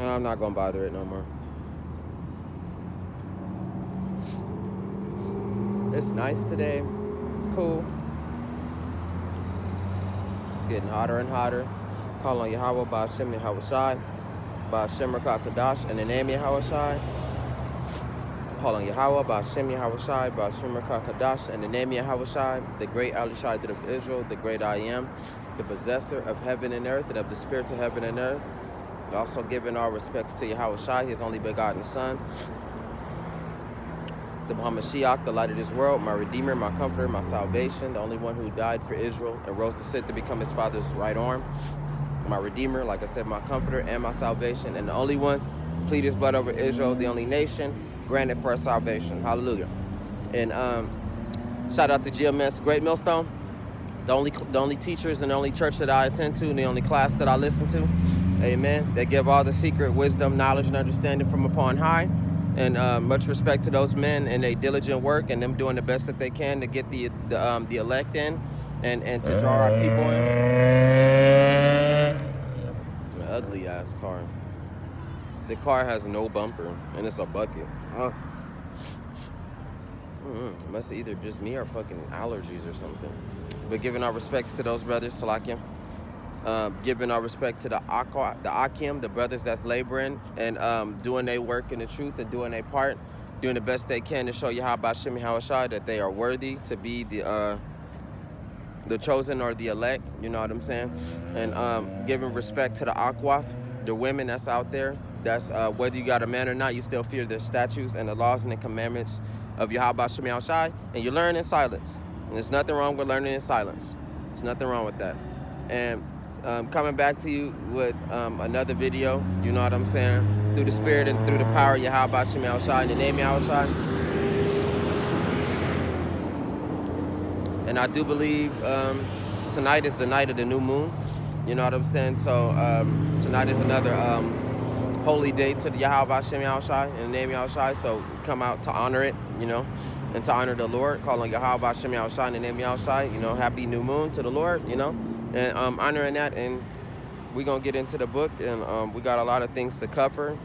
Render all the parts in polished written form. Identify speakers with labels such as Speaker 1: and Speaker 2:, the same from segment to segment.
Speaker 1: No, I'm not gonna bother it no more. It's nice today. It's cool. It's getting hotter and hotter. Call on Yahawah, Ba'ashem Yahawashi, Ba'ashem Rakakadash, in the name of Yahawashi. Call on Yahawah, Ba'ashem Yahawashi, Ba'ashem Rakakadash, in the name of Yahawashi, the great Alishai of Israel, the great I am, the possessor of heaven and earth, and of the spirits of heaven and earth. Also giving our respects to Yahawashi, his only begotten Son, the Mashiach, the light of this world, my Redeemer, my Comforter, my salvation, the only one who died for Israel and rose to sit to become his Father's right arm. My Redeemer, like I said, my Comforter and my salvation, and the only one plead his blood over Israel, the only nation granted for our salvation. Hallelujah. And shout out to GMS Great Millstone, the only teachers and the only church that I attend to, and the only class that I listen to. Amen. They give all the secret wisdom, knowledge, and understanding from upon high. And much respect to those men and their diligent work and them doing the best that they can to get the elect in and to draw our people in. An ugly ass car. The car has no bumper and it's a bucket. Must either just me or fucking allergies or something. But giving our respects to those brothers, Salakia. Giving our respect to the Akim, the brothers that's laboring and doing their work in the truth and doing their part, doing the best they can to show Yahawah Ba'ashem Yahawashi that they are worthy to be the chosen or the elect, you know what I'm saying? And giving respect to the Akwath, the women that's out there, that's whether you got a man or not, you still fear the statutes and the laws and the commandments of Yahawah Ba'ashem Yahawashi, and you learn in silence. And there's nothing wrong with learning in silence. There's nothing wrong with that. And coming back to you with another video, you know what I'm saying? Through the spirit and through the power of Yahawah Ba'ashem Yahawashi, in the name of Yahawashi. And I do believe tonight is the night of the new moon, you know what I'm saying? So tonight is another holy day to the Yahawah Ba'ashem Yahawashi, in the name of Yahawashi. So come out to honor it, you know, and to honor the Lord, call on Yahawah Ba'ashem Yahawashi, in the name of Yahawashi, you know, happy new moon to the Lord, you know. And honoring that, and we're going to get into the book, and we got a lot of things to cover.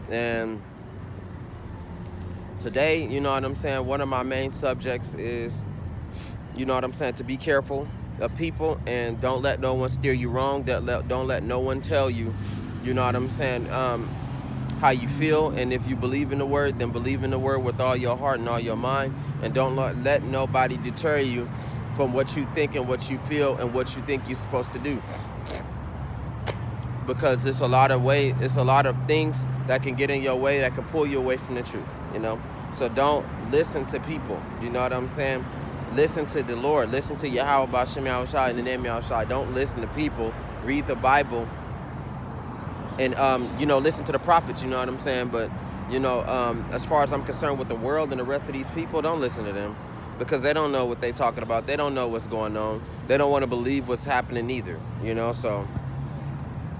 Speaker 1: And today, you know what I'm saying, one of my main subjects is, you know what I'm saying, to be careful of people and don't let no one steer you wrong. Don't let no one tell you, you know what I'm saying, how you feel. And if you believe in the word, then believe in the word with all your heart and all your mind. And don't let nobody deter you from what you think and what you feel and what you think you're supposed to do, because it's a lot of things that can get in your way that can pull you away from the truth, you know. So don't listen to people, you know what I'm saying. Listen to the Lord, listen to Yahawah Ba'ashem Yahawashi, in the name of Yahawashi. Don't listen to people. Read the Bible and you know, listen to the prophets, you know what I'm saying. But you know, as far as I'm concerned with the world and the rest of these people, don't listen to them, because they don't know what they're talking about. They don't know what's going on. They don't want to believe what's happening either, you know. So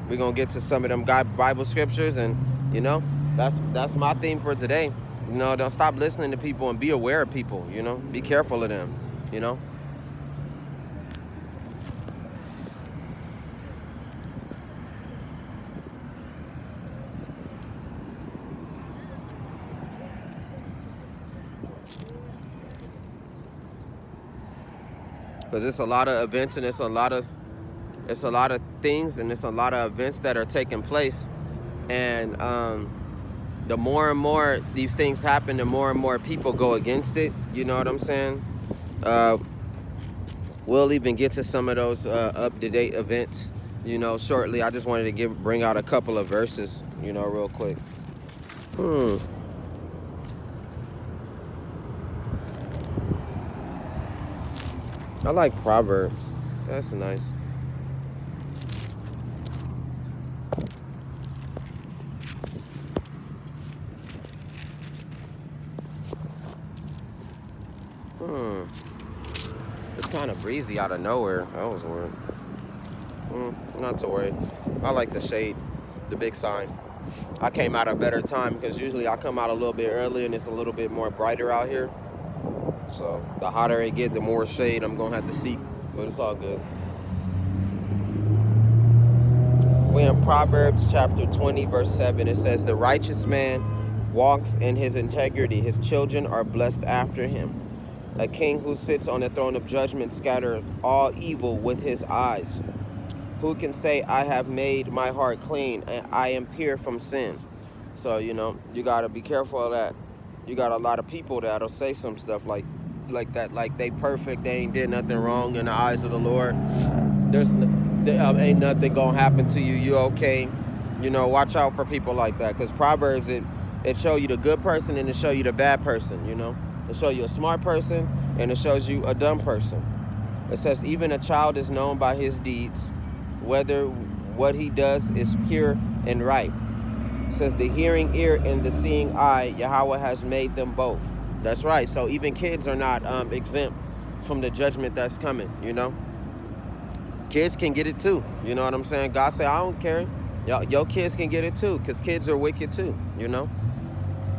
Speaker 1: we're going to get to some of them Bible scriptures, and, you know, that's my theme for today. You know, don't stop listening to people and be aware of people, you know. Be careful of them, you know. Because it's a lot of events and it's a lot of things and it's a lot of events that are taking place. And the more and more these things happen, the more and more people go against it. You know what I'm saying? We'll even get to some of those up-to-date events, you know, shortly. I just wanted to bring out a couple of verses, you know, real quick. I like Proverbs. That's nice. It's kind of breezy out of nowhere. That was weird. Not to worry. I like the shade, the big sign. I came out a better time because usually I come out a little bit early and it's a little bit more brighter out here. So the hotter it gets, the more shade I'm gonna have to seek, but it's all good. We in Proverbs chapter 20, verse 7. It says, the righteous man walks in his integrity. His children are blessed after him. A king who sits on the throne of judgment scatters all evil with his eyes. Who can say, I have made my heart clean and I am pure from sin? So, you got to be careful of that. You got a lot of people that'll say some stuff like that, like they perfect, they ain't did nothing wrong in the eyes of the Lord. There ain't nothing gonna happen to you. You okay? Watch out for people like that, because Proverbs it show you the good person and it show you the bad person. It show you a smart person and it shows you a dumb person. It says even a child is known by his deeds, whether what he does is pure and right. It says the hearing ear and the seeing eye, Yahawah has made them both. That's right. So even kids are not exempt from the judgment that's coming. Kids can get it too. You know what I'm saying? God said, I don't care. Your kids can get it too, because kids are wicked too.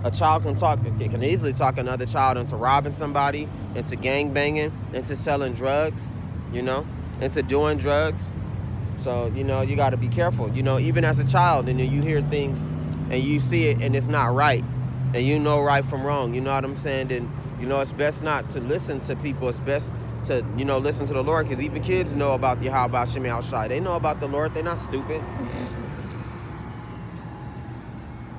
Speaker 1: A child can easily talk another child into robbing somebody, into gang banging, into selling drugs, into doing drugs. So, you got to be careful. Even as a child, and you hear things and you see it and it's not right, and you know right from wrong, you know what I'm saying? Then, it's best not to listen to people. It's best to, listen to the Lord, because even kids know about Yahawah Shemi Shai. They know about the Lord. They're not stupid.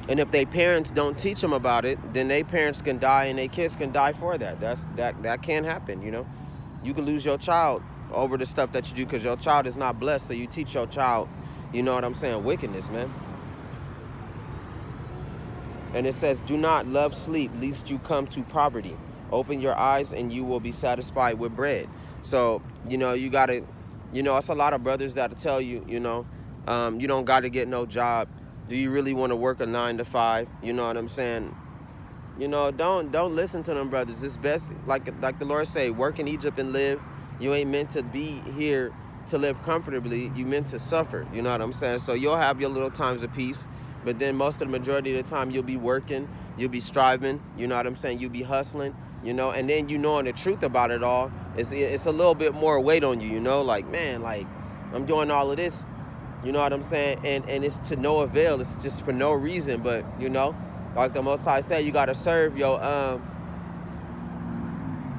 Speaker 1: And if their parents don't teach them about it, then their parents can die and their kids can die for that. That can happen, You can lose your child over the stuff that you do because your child is not blessed. So you teach your child, you know what I'm saying, wickedness, man. And it says, do not love sleep, lest you come to poverty. Open your eyes and you will be satisfied with bread. So, you got to, it's a lot of brothers that'll tell you, you don't got to get no job. Do you really want to work a 9 to 5? You know what I'm saying? Don't listen to them brothers. It's best, like the Lord say, work in Egypt and live. You ain't meant to be here to live comfortably. You meant to suffer. You know what I'm saying? So you'll have your little times of peace, but then most of the majority of the time you'll be working, you'll be striving. You know what I'm saying? You'll be hustling. And then knowing the truth about it all, it's a little bit more weight on you. Like, man, like I'm doing all of this. You know what I'm saying? And it's to no avail. It's just for no reason. But, like the Most High said, you got to serve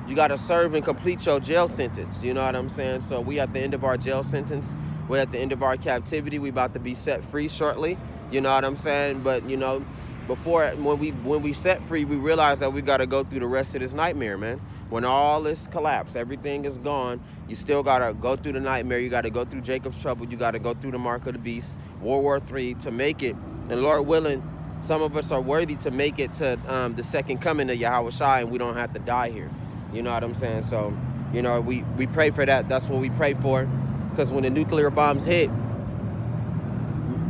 Speaker 1: you got to serve and complete your jail sentence. You know what I'm saying? So we at the end of our jail sentence. We're at the end of our captivity. We about to be set free shortly. You know what I'm saying? But, before, when we set free, we realize that we got to go through the rest of this nightmare, man. When all this collapse, everything is gone, you still got to go through the nightmare. You got to go through Jacob's trouble. You got to go through the mark of the beast, World War III, to make it. And Lord willing, some of us are worthy to make it to the second coming of Yahawah Shai, and we don't have to die here. You know what I'm saying? So, we pray for that. That's what we pray for. Because when the nuclear bombs hit,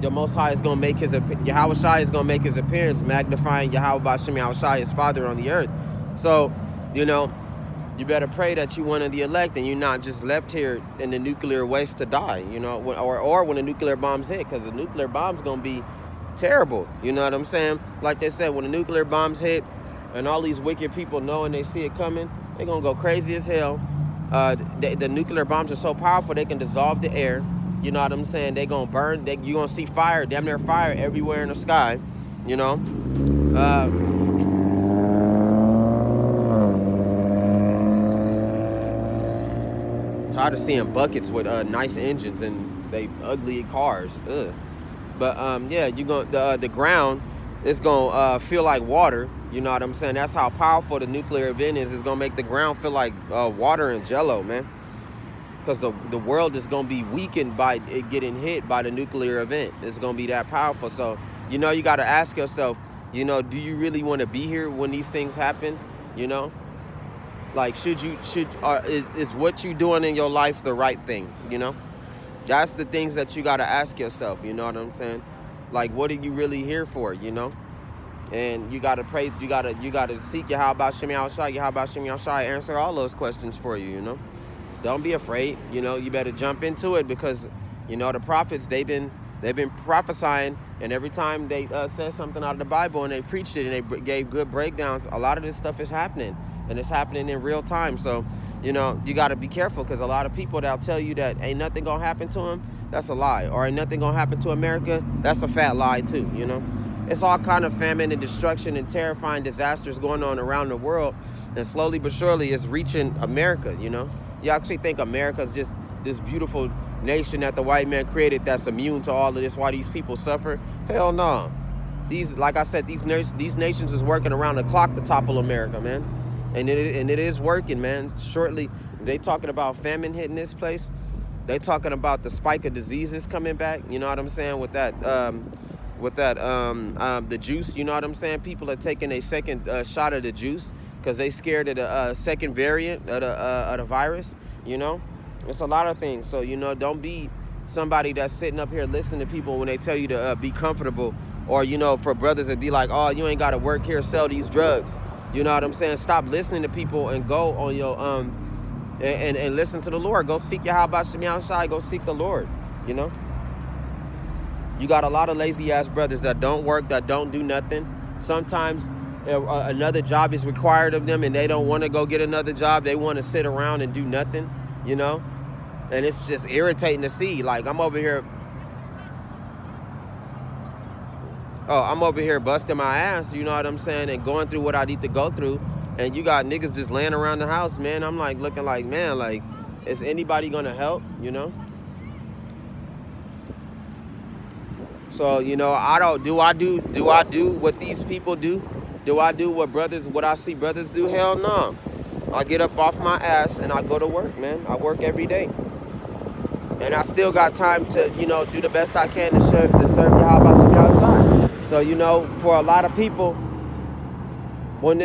Speaker 1: the Most High is going to make Yahawah Shai is going to make his appearance, magnifying Yahawah Shemi Shai, his Father on the earth. So, you better pray that you one of the elect and you're not just left here in the nuclear waste to die, or when the nuclear bombs hit, because the nuclear bomb's going to be terrible. You know what I'm saying? Like they said, when the nuclear bombs hit and all these wicked people know and they see it coming, they're going to go crazy as hell. The nuclear bombs are so powerful, they can dissolve the air. You know what I'm saying? They're going to burn. You're going to see fire, damn near fire everywhere in the sky, Tired of seeing buckets with nice engines and they ugly cars. Ugh. But yeah, the ground is gonna feel like water. You know what I'm saying? That's how powerful the nuclear event is. It's gonna make the ground feel like water and jello, man. Because the world is gonna be weakened by it getting hit by the nuclear event. It's gonna be that powerful. So you got to ask yourself, do you really want to be here when these things happen? Like, is what you doing in your life the right thing? That's the things that you got to ask yourself. You know what I'm saying? Like, what are you really here for? And you got to pray. You got to seek Yahawah Shemi Shai. Yahawah Shemi Shai answer all those questions for you. Don't be afraid. You better jump into it, because the prophets, they've been prophesying, and every time they said something out of the Bible and they preached it and they gave good breakdowns, a lot of this stuff is happening. And it's happening in real time. So, you got to be careful, because a lot of people, they'll tell you that ain't nothing going to happen to them. That's a lie. Or ain't nothing gonna happen to America. That's a fat lie too, you know. It's all kind of famine and destruction and terrifying disasters going on around the world, and slowly but surely it's reaching America, you know. You actually think America's just this beautiful nation that the white man created that's immune to all of this, why these people suffer? Hell no. These, like I said, these nations is working around the clock to topple America, man. And it is working, man. Shortly, they talking about famine hitting this place. They talking about the spike of diseases coming back. You know what I'm saying? With that, the juice. You know what I'm saying? People are taking a second shot of the juice because they scared of the second variant of the virus. You know, it's a lot of things. So you know, don't be somebody that's sitting up here listening to people when they tell you to be comfortable, or you know, for brothers that be like, oh, you ain't got to work here, sell these drugs. You know what I'm saying? Stop listening to people and go on your and listen to the Lord. Go seek yahawah Shemi outside. Go seek the Lord. You know. You got a lot of lazy ass brothers that don't work, that don't do nothing. Sometimes another job is required of them, and they don't want to go get another job. They want to sit around and do nothing. You know, and it's just irritating to see. Like I'm over here busting my ass, you know what I'm saying, and going through what I need to go through, and you got niggas just laying around the house, man. I'm like looking like, man, like, is anybody gonna help, you know? So, you know, do I do what these people do? Do I do what I see brothers do? Hell no. I get up off my ass and I go to work, man. I work every day. And I still got time to, you know, do the best I can to serve Yahawah Shemi outside. So, you know, for a lot of people, when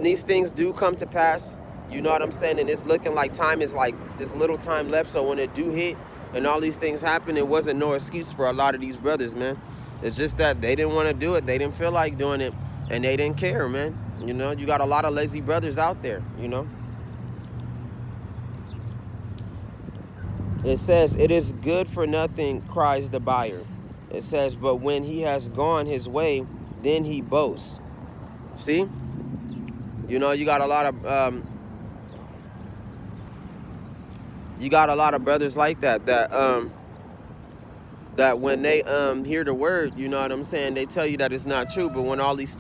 Speaker 1: these things do come to pass, you know what I'm saying, and it's looking like time is like this little time left. So when it do hit and all these things happen, it wasn't no excuse for a lot of these brothers, man. It's just that they didn't want to do it. They didn't feel like doing it, and they didn't care, man. You know, you got a lot of lazy brothers out there, you know. It says, it is good for nothing, cries the buyer. It says, but when he has gone his way, then he boasts. See? You know, you got a lot of brothers like that when they hear the word, you know what I'm saying, they tell you that it's not true, but when all these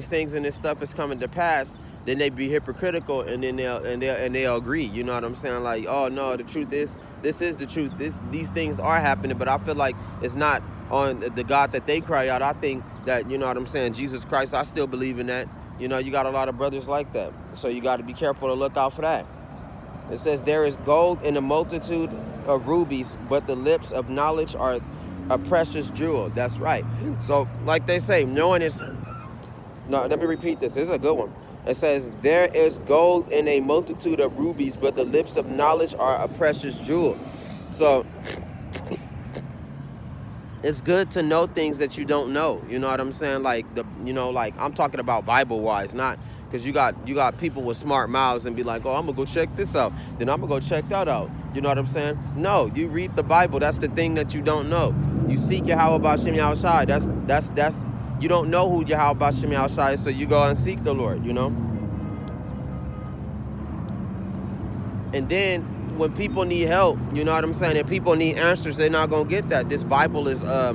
Speaker 1: things and this stuff is coming to pass, then they be hypocritical, and then they'll agree, you know what I'm saying, like, oh no, the truth is, this is the truth, these things are happening, but I feel like it's not on the God that they cry out. I think that, you know what I'm saying, Jesus Christ, I still believe in that. You know, you got a lot of brothers like that, so you got to be careful to look out for that. It says, there is gold in a multitude of rubies, but the lips of knowledge are a precious jewel. That's right. So, like they say, knowing is... No, let me repeat this. This is a good one. It says, there is gold in a multitude of rubies, but the lips of knowledge are a precious jewel. So, it's good to know things that you don't know. You know what I'm saying? Like, like I'm talking about Bible-wise, not... Because you got people with smart mouths and be like, oh, I'm going to go check this out. Then I'm going to go check that out. You know what I'm saying? No, you read the Bible. That's the thing that you don't know. You seek yahawah Shemi outside. That's you don't know who yahawah Shemi outside, so you go and seek the Lord, you know? And then when people need help, you know what I'm saying, and people need answers, they're not going to get that. This Bible is a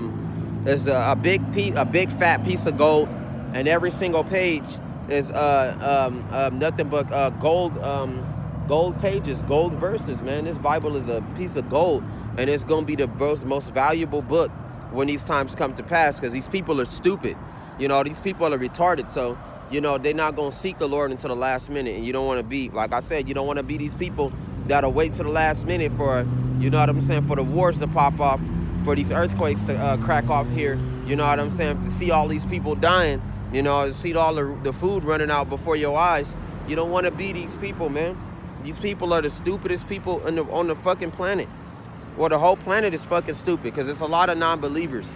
Speaker 1: big fat piece of gold, and every single page is nothing but gold pages, gold verses, man. This Bible is a piece of gold, and it's going to be the most valuable book when these times come to pass, because these people are stupid. You know, these people are retarded, so, you know, they're not going to seek the Lord until the last minute, and you don't want to be, like I said, you don't want to be these people that'll wait till the last minute for, you know what I'm saying, for the wars to pop off, for these earthquakes to crack off here, you know what I'm saying, to see all these people dying, you know, see all the food running out before your eyes. You don't want to be these people, man. These people are the stupidest people on the fucking planet. Well, the whole planet is fucking stupid, because it's a lot of non-believers.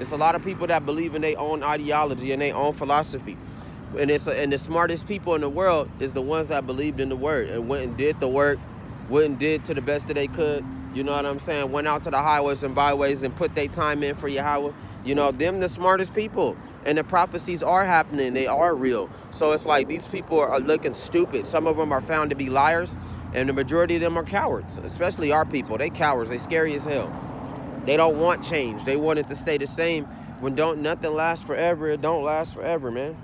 Speaker 1: It's a lot of people that believe in their own ideology and their own philosophy. And the smartest people in the world is the ones that believed in the word and went and did the work, went and did to the best that they could. You know what I'm saying? Went out to the highways and byways and put their time in for Yahawah. You know, them the smartest people. And the prophecies are happening. They are real. So it's like these people are looking stupid. Some of them are found to be liars, and the majority of them are cowards, especially our people. They cowards. They scary as hell. They don't want change. They want it to stay the same. When nothing lasts forever, it don't last forever, man.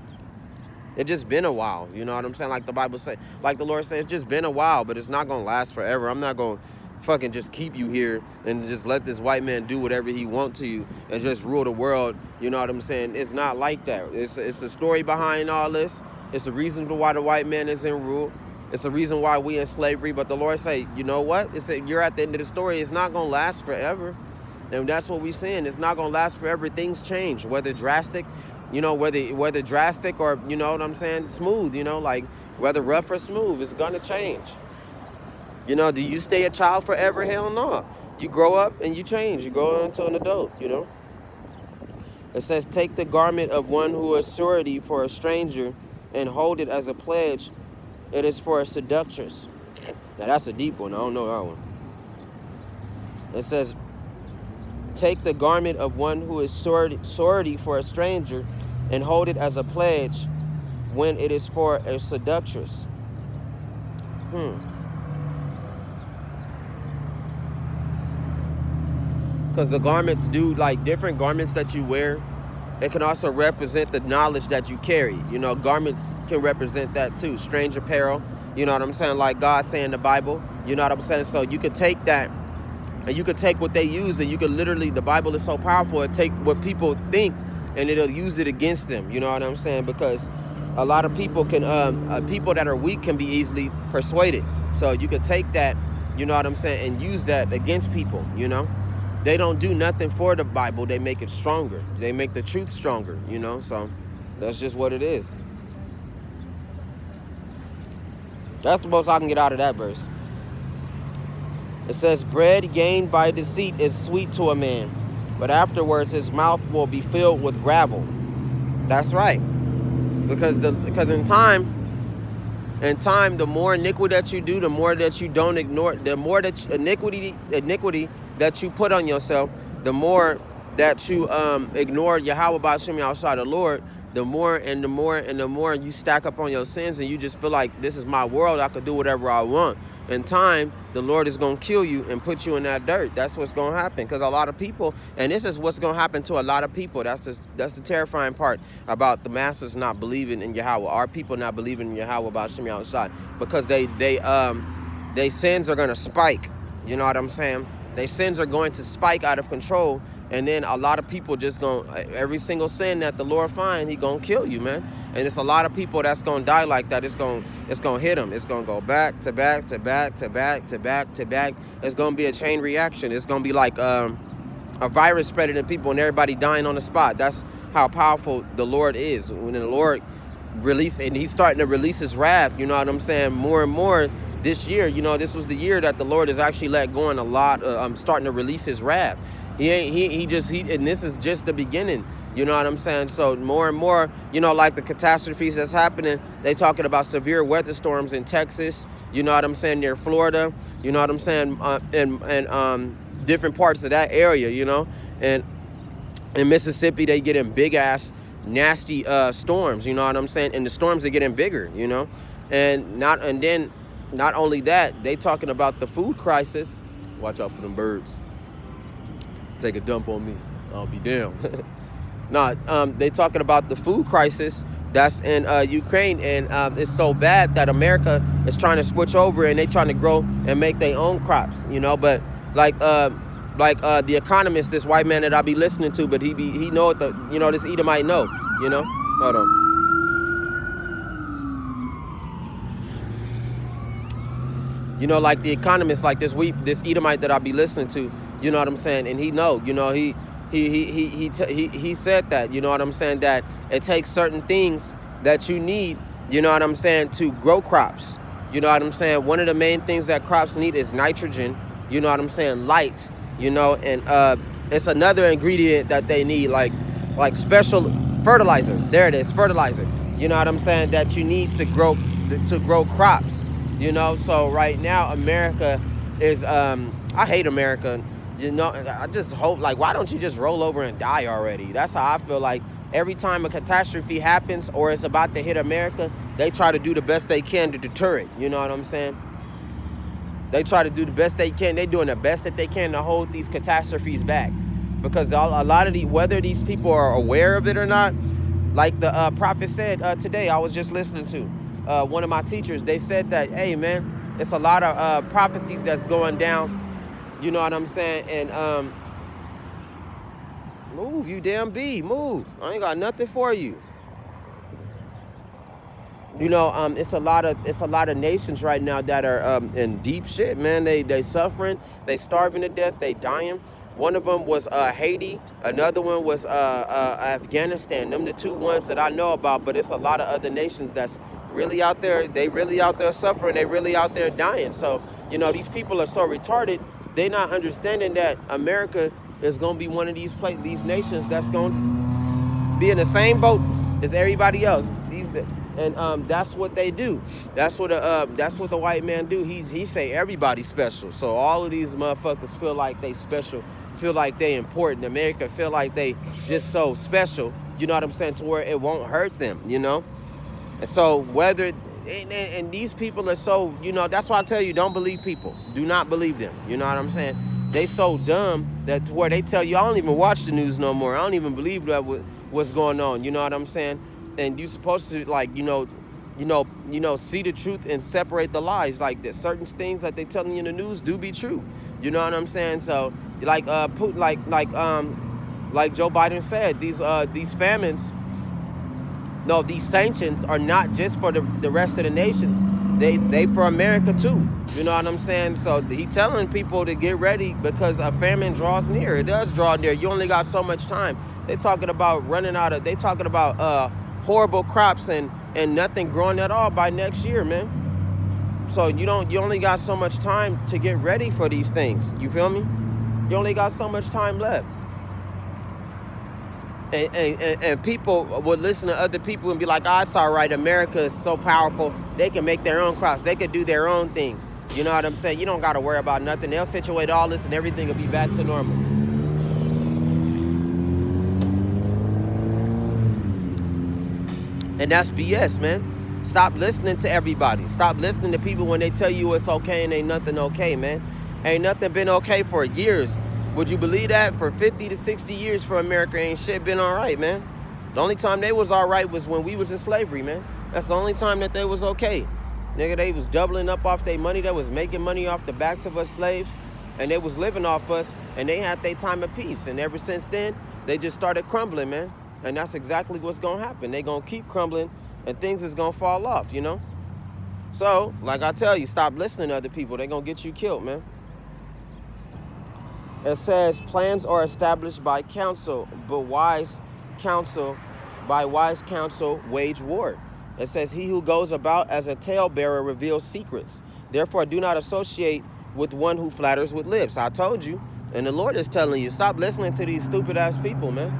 Speaker 1: It just been a while, you know what I'm saying? Like the Bible says, like the Lord says, it's just been a while, but it's not gonna last forever. I'm not gonna fucking just keep you here and just let this white man do whatever he wants to you and just rule the world. You know what I'm saying? It's not like that. It's a story behind all this. It's the reason why the white man is in rule. It's the reason why we in slavery. But the Lord say, you know what? It's you're at the end of the story. It's not gonna last forever. And that's what we're saying. It's not gonna last forever. Things change, whether drastic, you know, whether drastic or, you know what I'm saying, smooth, you know, like whether rough or smooth, it's gonna change. You know, do you stay a child forever? Hell no. You grow up and you change. You grow into an adult, you know. It says, take the garment of one who is surety for a stranger and hold it as a pledge. It is for a seductress. Now that's a deep one. I don't know that one. It says, take the garment of one who is surety for a stranger and hold it as a pledge when it is for a seductress. Because the garments do, like different garments that you wear, it can also represent the knowledge that you carry. You know, garments can represent that too. Strange apparel, you know what I'm saying? Like God saying in the Bible, you know what I'm saying? So you could take that and you could take what they use and you could literally, the Bible is so powerful, it take what people think and it'll use it against them. You know what I'm saying? Because a lot of people can, people that are weak can be easily persuaded. So you could take that, you know what I'm saying, and use that against people, you know? They don't do nothing for the Bible. They make it stronger. They make the truth stronger, you know? So that's just what it is. That's the most I can get out of that verse. It says, bread gained by deceit is sweet to a man, but afterwards his mouth will be filled with gravel. That's right. Because in time, the more iniquity that you do, the more that you don't ignore, the more that iniquity that you put on yourself, the more that you ignore Yahawah Ba'Shem outside the Lord, the more and the more and the more you stack up on your sins and you just feel like this is my world, I could do whatever I want. In time, the Lord is going to kill you and put you in that dirt. That's what's going to happen. Because a lot of people, and this is what's going to happen to a lot of people. That's the terrifying part about the masses not believing in Yahawah. Our people not believing in Yahawah Ba'Shem outside. Because they sins are going to spike. You know what I'm saying? Their sins are going to spike out of control. And then a lot of people just every single sin that the Lord find, he gonna kill you, man. And it's a lot of people that's gonna die like that. It's gonna hit them. It's gonna go back to back to back to back to back to back. It's gonna be a chain reaction. It's gonna be like a virus spreading to people and everybody dying on the spot. That's how powerful the Lord is. When the Lord and he's starting to release his wrath, you know what I'm saying, more and more this year. You know, this was the year that the Lord has actually let go in a lot. Starting to release his wrath. And this is just the beginning, you know what I'm saying? So more and more, you know, like the catastrophes that's happening, they talking about severe weather storms in Texas, you know what I'm saying, near Florida, you know what I'm saying, and different parts of that area, you know, and in Mississippi, they get in big ass, nasty storms, you know what I'm saying, and the storms are getting bigger, you know, and then not only that, they talking about the food crisis. Watch out for them birds. Take a dump on me, I'll be down. They talking about the food crisis that's in Ukraine, and it's so bad that America is trying to switch over and they trying to grow and make their own crops, you know. But like the Economist, this white man that I be listening to, but he know what this Edomite know, you know. Hold on. You know, like the Economist, like this Edomite that I be listening to. You know what I'm saying? And he know, you know, he said that, you know what I'm saying, that it takes certain things that you need, you know what I'm saying, to grow crops. You know what I'm saying? One of the main things that crops need is nitrogen, you know what I'm saying, light, you know, and it's another ingredient that they need, like special fertilizer. There it is, fertilizer. You know what I'm saying, that you need to grow crops, you know. So right now America is I hate America. You know, I just hope, like, why don't you just roll over and die already? That's how I feel. Like, every time a catastrophe happens or it's about to hit America, they try to do the best they can to deter it. You know what I'm saying? They try to do the best they can. They're doing the best that they can to hold these catastrophes back. Because a lot of whether these people are aware of it or not, like the prophet said today, I was just listening to one of my teachers. They said that, hey, man, it's a lot of prophecies that's going down. You know what I'm saying? And move, you damn bee, move. I ain't got nothing for you. You know, it's a lot of nations right now that are in deep shit, man. They suffering, they starving to death, they dying. One of them was Haiti, another one was Afghanistan. Them the two ones that I know about, but it's a lot of other nations that's really out there. They really out there suffering. They really out there dying. So, you know, these people are so retarded. They not understanding that America is gonna be one of these nations that's gonna be in the same boat as everybody else. And that's what they do. That's what the white man do. He say everybody's special. So all of these motherfuckers feel like they special, feel like they important. America feel like they just so special. You know what I'm saying? To where it won't hurt them. You know. And so and these people are so, you know, that's why I tell you, don't believe people. Do not believe them. You know what I'm saying? They so dumb that to where they tell you, I don't even watch the news no more. I don't even believe that what's going on. You know what I'm saying? And you're supposed to, like, you know, see the truth and separate the lies. Like that, certain things that they telling you in the news do be true. You know what I'm saying? So, like Putin, like Joe Biden said, these famines, no, these sanctions are not just for the rest of the nations. They for America too. You know what I'm saying? So he telling people to get ready because a famine draws near. It does draw near. You only got so much time. They talking about They talking about horrible crops and nothing growing at all by next year, man. So you only got so much time to get ready for these things. You feel me? You only got so much time left. And people would listen to other people and be like, oh, it's all right. America is so powerful. They can make their own crops. They can do their own things. You know what I'm saying? You don't got to worry about nothing. They'll situate all this and everything will be back to normal. And that's BS, man. Stop listening to everybody. Stop listening to people when they tell you it's okay and ain't nothing okay, man. Ain't nothing been okay for years. Would you believe that? For 50 to 60 years for America, ain't shit been all right, man. The only time they was all right was when we was in slavery, man. That's the only time that they was okay. Nigga, they was doubling up off their money. They was making money off the backs of us slaves. And they was living off us. And they had their time of peace. And ever since then, they just started crumbling, man. And that's exactly what's going to happen. They going to keep crumbling. And things is going to fall off, you know. So, like I tell you, stop listening to other people. They going to get you killed, man. It says, plans are established by counsel, but by wise counsel wage war. It says, he who goes about as a talebearer reveals secrets. Therefore, do not associate with one who flatters with lips. I told you. And the Lord is telling you, stop listening to these stupid-ass people, man.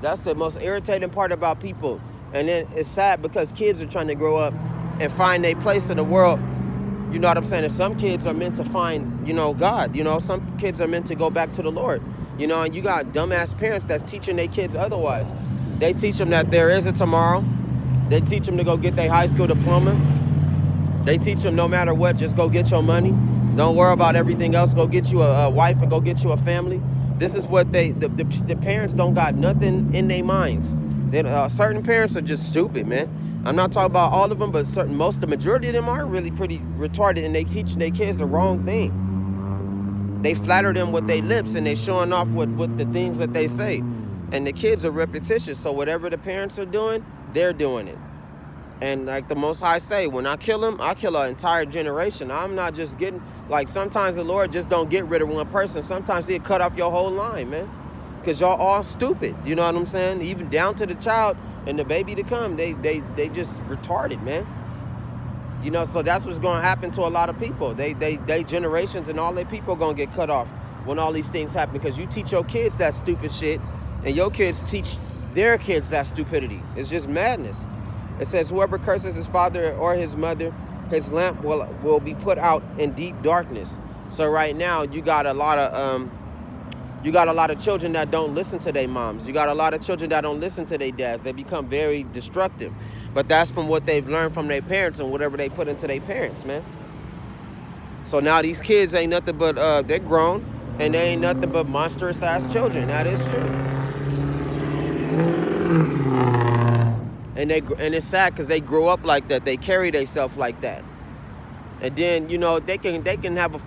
Speaker 1: That's the most irritating part about people. And then it's sad because kids are trying to grow up and find their place in the world. You know what I'm saying? And some kids are meant to find, you know, God. You know, some kids are meant to go back to the Lord. You know, and you got dumbass parents that's teaching their kids otherwise. They teach them that there is a tomorrow. They teach them to go get their high school diploma. They teach them no matter what, just go get your money. Don't worry about everything else. Go get you a wife and go get you a family. This is what the parents don't got nothing in their minds. Certain parents are just stupid, man. I'm not talking about all of them, but the majority of them are really pretty retarded, and they teach their kids the wrong thing. They flatter them with their lips, and they showing off with the things that they say. And the kids are repetitious, so whatever the parents are doing, they're doing it. And like the Most High say, when I kill them, I kill an entire generation. I'm not just getting, like sometimes the Lord just don't get rid of one person. Sometimes he'll cut off your whole line, man. Because y'all all stupid, you know what I'm saying? Even down to the child and the baby to come, they just retarded, man. You know, so that's what's going to happen to a lot of people. They generations and all their people going to get cut off when all these things happen. Because you teach your kids that stupid shit, and your kids teach their kids that stupidity. It's just madness. It says, whoever curses his father or his mother, his lamp will be put out in deep darkness. So right now, you got a lot of children that don't listen to their moms. You got a lot of children that don't listen to their dads. They become very destructive. But that's from what they've learned from their parents and whatever they put into their parents, man. So now these kids ain't nothing but, they're grown, and they ain't nothing but monstrous-ass children. That is true. And it's sad because they grow up like that. They carry themselves like that. And then, you know, they can have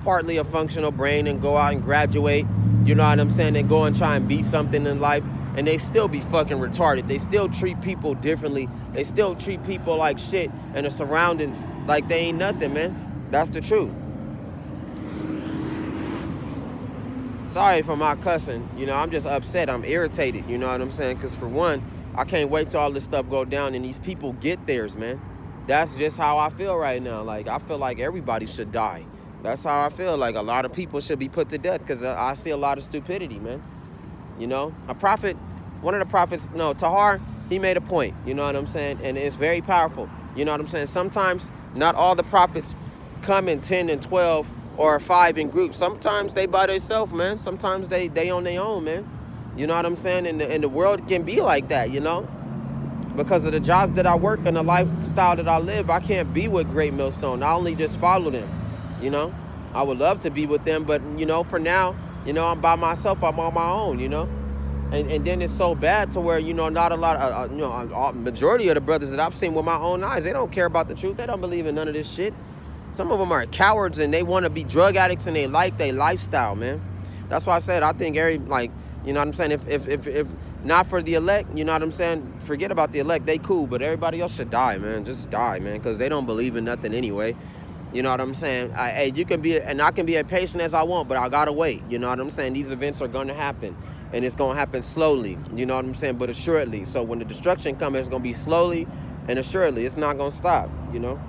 Speaker 1: partly a functional brain and go out and graduate, you know what I'm saying, and go and try and be something in life, and they still be fucking retarded. They still treat people differently. They still treat people like shit and the surroundings like they ain't nothing, man. That's the truth. Sorry for my cussing. You know, I'm just upset. I'm irritated, you know what I'm saying? Because for one, I can't wait till all this stuff go down and these people get theirs, man. That's just how I feel right now. Like, I feel like everybody should die. That's how I feel. Like, a lot of people should be put to death because I see a lot of stupidity, man. You know? A prophet, one of the prophets, no, Tahar, he made a point. You know what I'm saying? And it's very powerful. You know what I'm saying? Sometimes not all the prophets come in 10 and 12 or 5 in groups. Sometimes they by themselves, man. Sometimes they on their own, man. You know what I'm saying? And the world can be like that, you know? Because of the jobs that I work and the lifestyle that I live, I can't be with Great Millstone. I only just follow them, you know. I would love to be with them, but, you know, for now, you know, I'm by myself. I'm on my own, you know. And then it's so bad to where, you know, not a lot, you know, majority of the brothers that I've seen with my own eyes, they don't care about the truth. They don't believe in none of this shit. Some of them are cowards and they want to be drug addicts and they like their lifestyle, man. That's why I said I think you know what I'm saying, if not for the elect, you know what I'm saying, forget about the elect, they cool, but everybody else should die, man. Just die, man, because they don't believe in nothing anyway. You know what I'm saying? I can be as patient as I want, but I gotta wait. You know what I'm saying? These events are gonna happen, and it's gonna happen slowly. You know what I'm saying? But assuredly. So when the destruction comes, it's gonna be slowly and assuredly. It's not gonna stop. You know,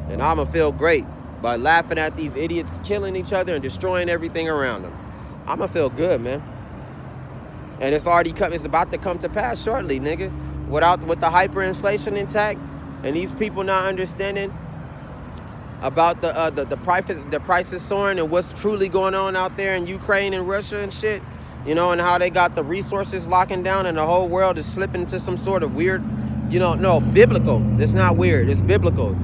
Speaker 1: and I'm gonna feel great by laughing at these idiots killing each other and destroying everything around them. I'm gonna feel good, man. And it's about to come to pass shortly, nigga. With the hyperinflation intact and these people not understanding about the prices soaring and what's truly going on out there in Ukraine and Russia and shit, you know, and how they got the resources locking down and the whole world is slipping into some sort of weird, you know, no, biblical. It's not weird. It's biblical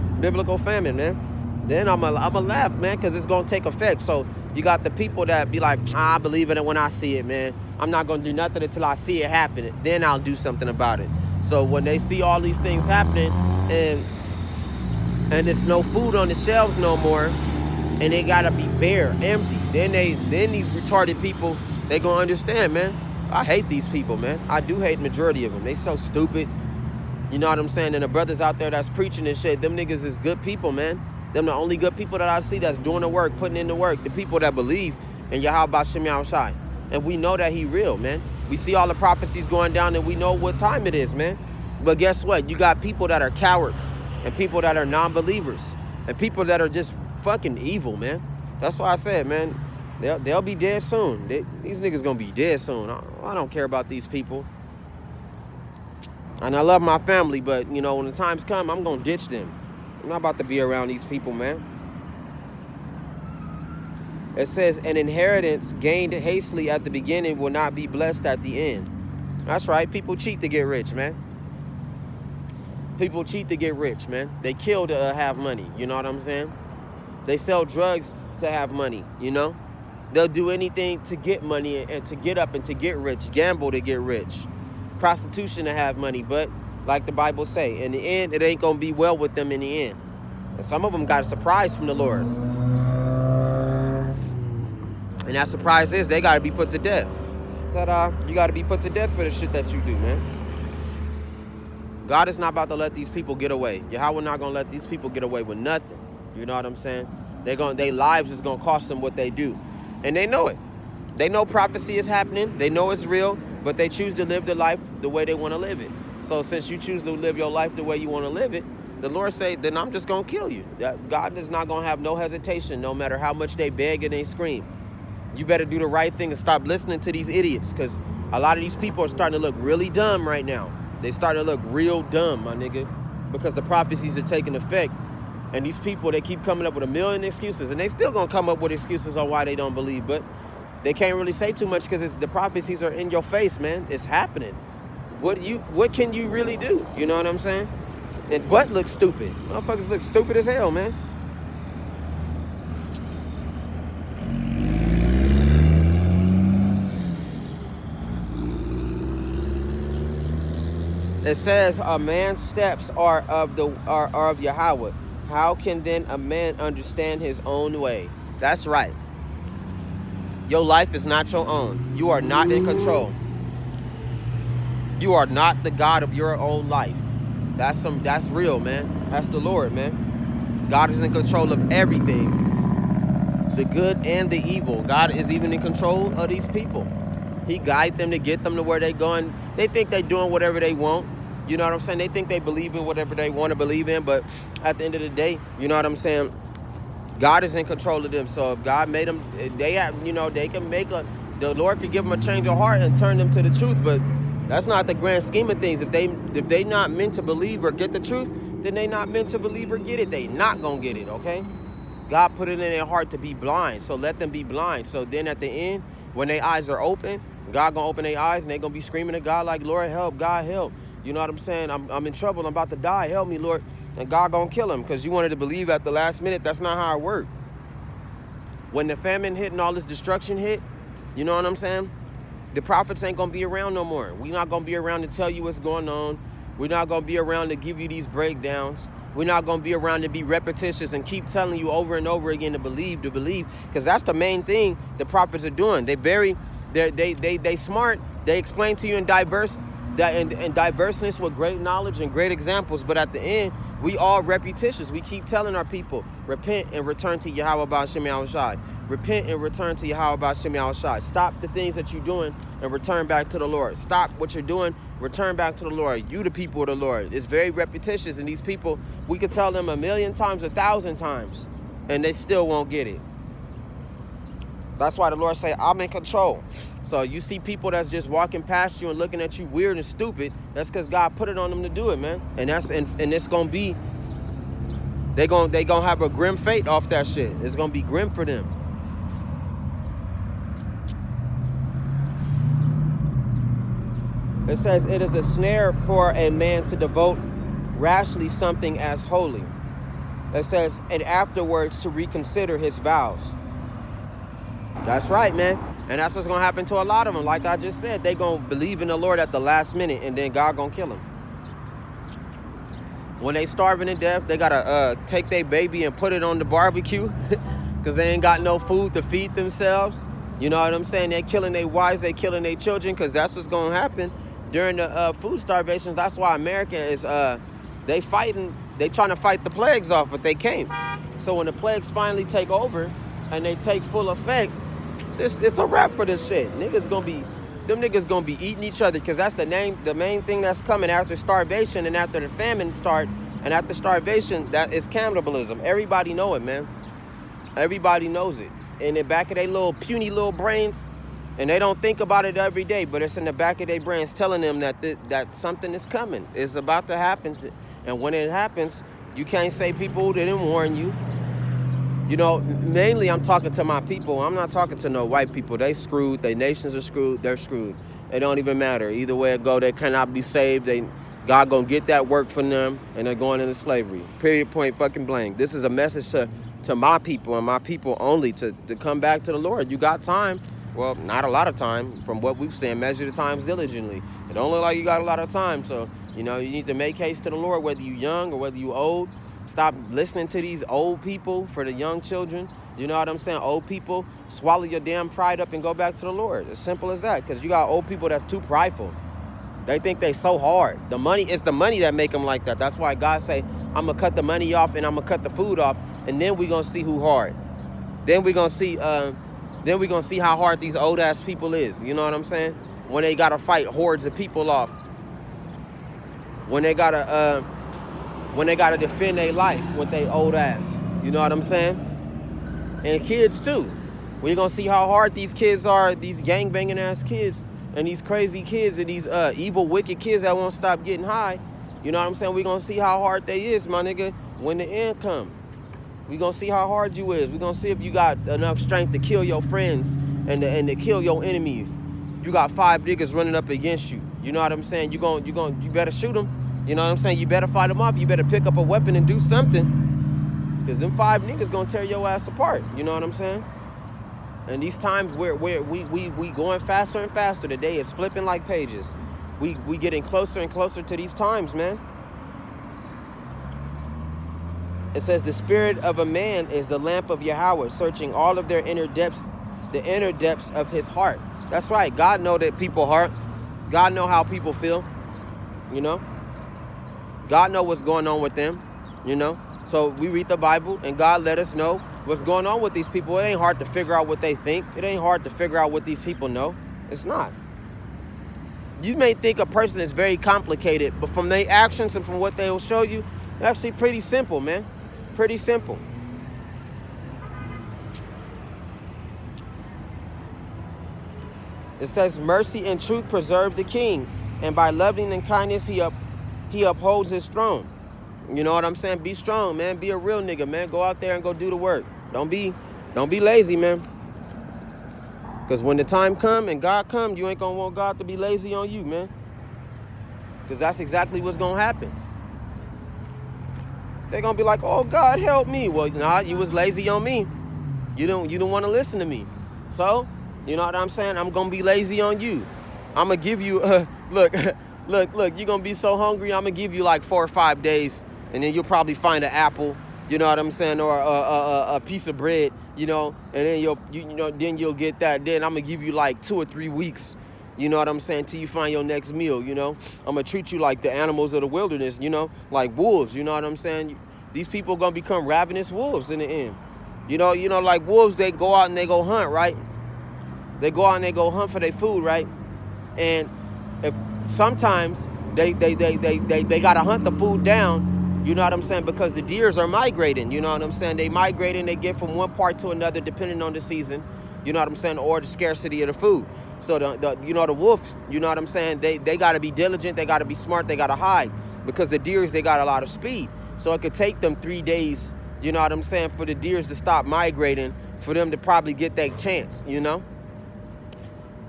Speaker 1: famine, man. Then I'm a laugh, man, because it's going to take effect. So you got the people that be like, I believe in it when I see it, man. I'm not going to do nothing until I see it happen. Then I'll do something about it. So when they see all these things happening and there's no food on the shelves no more and they got to be bare, empty, then these retarded people, they going to understand, man. I hate these people, man. I do hate majority of them. They so stupid. You know what I'm saying? And the brothers out there that's preaching and shit, them niggas is good people, man. Them the only good people that I see that's doing the work, putting in the work. The people that believe in Yahawah Shem Yahushai. And we know that he real, man. We see all the prophecies going down and we know what time it is, man. But guess what? You got people that are cowards and people that are non-believers and people that are just fucking evil, man. That's why I said, man, they'll be dead soon. These niggas gonna be dead soon. I don't care about these people. And I love my family, but, you know, when the times come, I'm gonna ditch them. I'm not about to be around these people, man. It says, an inheritance gained hastily at the beginning will not be blessed at the end. That's right. People cheat to get rich, man. People cheat to get rich, man. They kill to have money. You know what I'm saying? They sell drugs to have money, you know? They'll do anything to get money and to get up and to get rich. Gamble to get rich. Prostitution to have money. But like the Bible say, in the end, it ain't going to be well with them in the end. And some of them got a surprise from the Lord. And that surprise is they got to be put to death. Ta-da. You got to be put to death for the shit that you do, man. God is not about to let these people get away. Yahawah not going to let these people get away with nothing. You know what I'm saying? Their lives is going to cost them what they do. And they know it. They know prophecy is happening. They know it's real. But they choose to live the life the way they want to live it. So since you choose to live your life the way you want to live it, the Lord say, then I'm just going to kill you. God is not going to have no hesitation, no matter how much they beg and they scream. You better do the right thing and stop listening to these idiots, because a lot of these people are starting to look really dumb right now. They starting to look real dumb, my nigga, because the prophecies are taking effect. And these people, they keep coming up with a million excuses, and they still going to come up with excuses on why they don't believe, but they can't really say too much because the prophecies are in your face, man. It's happening. What can you really do? You know what I'm saying? And butt looks stupid. Motherfuckers look stupid as hell, man. It says a man's steps are of Yahawah. How can then a man understand his own way? That's right. Your life is not your own. You are not in control. You are not the God of your own life. That's real, man. That's the Lord, man. God is in control of everything. The good and the evil. God is even in control of these people. He guides them to get them to where they're going. They think they're doing whatever they want. You know what I'm saying? They think they believe in whatever they want to believe in, but at the end of the day, you know what I'm saying? God is in control of them. So if God made them, they have, they can the Lord could give them a change of heart and turn them to the truth. But that's not the grand scheme of things. If they not meant to believe or get the truth, then they not meant to believe or get it. They not gonna get it. Okay? God put it in their heart to be blind. So let them be blind. So then at the end, when their eyes are open, God gonna open their eyes and they gonna be screaming at God like, Lord, help, God, help. You know what I'm saying? I'm in trouble. I'm about to die. Help me, Lord. And God gonna kill him because you wanted to believe at the last minute. That's not how it worked. When the famine hit and all this destruction hit, you know what I'm saying? The prophets ain't gonna be around no more. We're not gonna be around to tell you what's going on. We're not gonna be around to give you these breakdowns. We're not gonna be around to be repetitious and keep telling you over and over again to believe, because that's the main thing the prophets are doing. They smart. They explain to you in diverseness with great knowledge and great examples, but at the end, we all repetitious. We keep telling our people, repent and return to Yahawah B'Shem Yahushai. Repent and return to Yahawah B'Shem Yahushai. Stop the things that you're doing and return back to the Lord. Stop what you're doing, return back to the Lord. You the people of the Lord. It's very repetitious, and these people, we could tell them 1,000,000 times, 1,000 times, and they still won't get it. That's why the Lord say, I'm in control. So you see people that's just walking past you and looking at you weird and stupid, that's because God put it on them to do it, man. And it's gonna be, they gonna have a grim fate off that shit. It's gonna be grim for them. It says, it is a snare for a man to devote rashly something as holy. It says, and afterwards to reconsider his vows. That's right, man. And that's what's going to happen to a lot of them. Like I just said, they going to believe in the Lord at the last minute, and then God going to kill them. When they starving to death, they got to take their baby and put it on the barbecue because they ain't got no food to feed themselves. You know what I'm saying? They're killing their wives, they're killing their children, because that's what's going to happen during the food starvation. That's why America is, they trying to fight the plagues off, but they can't. So when the plagues finally take over and they take full effect, it's a wrap for this shit. Them niggas gonna be eating each other, because that's the main thing that's coming after starvation and after the famine start, and after starvation, that is cannibalism. Everybody know it, man. Everybody knows it. In the back of their little puny little brains, and they don't think about it every day, but it's in the back of their brains telling them that something is coming. It's about to happen. And when it happens, you can't say people didn't warn you. You know, mainly I'm talking to my people. I'm not talking to no white people. They screwed. Their nations are screwed. They're screwed. It don't even matter. Either way it go, they cannot be saved. God gonna get that work from them, and they're going into slavery. Period, point, fucking blank. This is a message to my people and my people only to come back to the Lord. You got time. Well, not a lot of time. From what we've seen, measure the times diligently. It don't look like you got a lot of time. So, you need to make haste to the Lord, whether you young or whether you old. Stop listening to these old people for the young children. You know what I'm saying? Old people, swallow your damn pride up and go back to the Lord. As simple as that. Because you got old people that's too prideful. They think they so hard. It's the money that make them like that. That's why God say, I'm going to cut the money off and I'm going to cut the food off. And then we're going to see who hard. Then we're going to see how hard these old ass people is. You know what I'm saying? When they got to fight hordes of people off. When they got to defend their life with their old ass. You know what I'm saying? And kids too. We're going to see how hard these kids are, these gangbanging ass kids, and these crazy kids, and these evil, wicked kids that won't stop getting high. You know what I'm saying? We're going to see how hard they is, my nigga, when the end come. We're going to see how hard you is. We're going to see if you got enough strength to kill your friends and to kill your enemies. You got 5 niggas running up against you. You know what I'm saying? You better shoot them. You know what I'm saying? You better fight them off. You better pick up a weapon and do something. Because them 5 niggas gonna tear your ass apart. You know what I'm saying? And these times where we going faster and faster. The day is flipping like pages. we getting closer and closer to these times, man. It says the spirit of a man is the lamp of Yahawah, searching all of their inner depths, the inner depths of his heart. That's right. God know that people's heart. God know how people feel, you know. God know what's going on with them, you know. So we read the Bible and God let us know what's going on with these people. It ain't hard to figure out what they think. It ain't hard to figure out what these people know. It's not. You may think a person is very complicated, but from their actions and from what they will show you, it's actually pretty simple, man. Pretty simple. It says, mercy and truth preserve the king, and by loving and kindness he upholds his throne. You know what I'm saying? Be strong, man. Be a real nigga, man. Go out there and go do the work. Don't be lazy, man. Because when the time come and God come, you ain't gonna want God to be lazy on you, man. Because that's exactly what's gonna happen. They're gonna be like, oh, God, help me. Well, nah, you was lazy on me. You don't want to listen to me. So, you know what I'm saying? I'm gonna be lazy on you. I'm gonna give you, look, you're gonna be so hungry, I'm gonna give you like 4 or 5 days, and then you'll probably find an apple, you know what I'm saying, or a piece of bread, you know, and then then you'll get that. Then I'm gonna give you like 2 or 3 weeks, you know what I'm saying, till you find your next meal, you know. I'm gonna treat you like the animals of the wilderness, you know, like wolves, you know what I'm saying. These people are gonna become ravenous wolves in the end. You know, like wolves, they go out and they go hunt, right? They go out and they go hunt for their food, right? And if sometimes they gotta hunt the food down, you know what I'm saying, because the deers are migrating, you know what I'm saying. They migrate and they get from one part to another depending on the season, you know what I'm saying, or the scarcity of the food. So the wolves, you know what I'm saying, they gotta be diligent, they gotta be smart, they gotta hide, because the deers, they got a lot of speed. So it could take them 3 days, you know what I'm saying, for the deers to stop migrating, for them to probably get their chance, you know.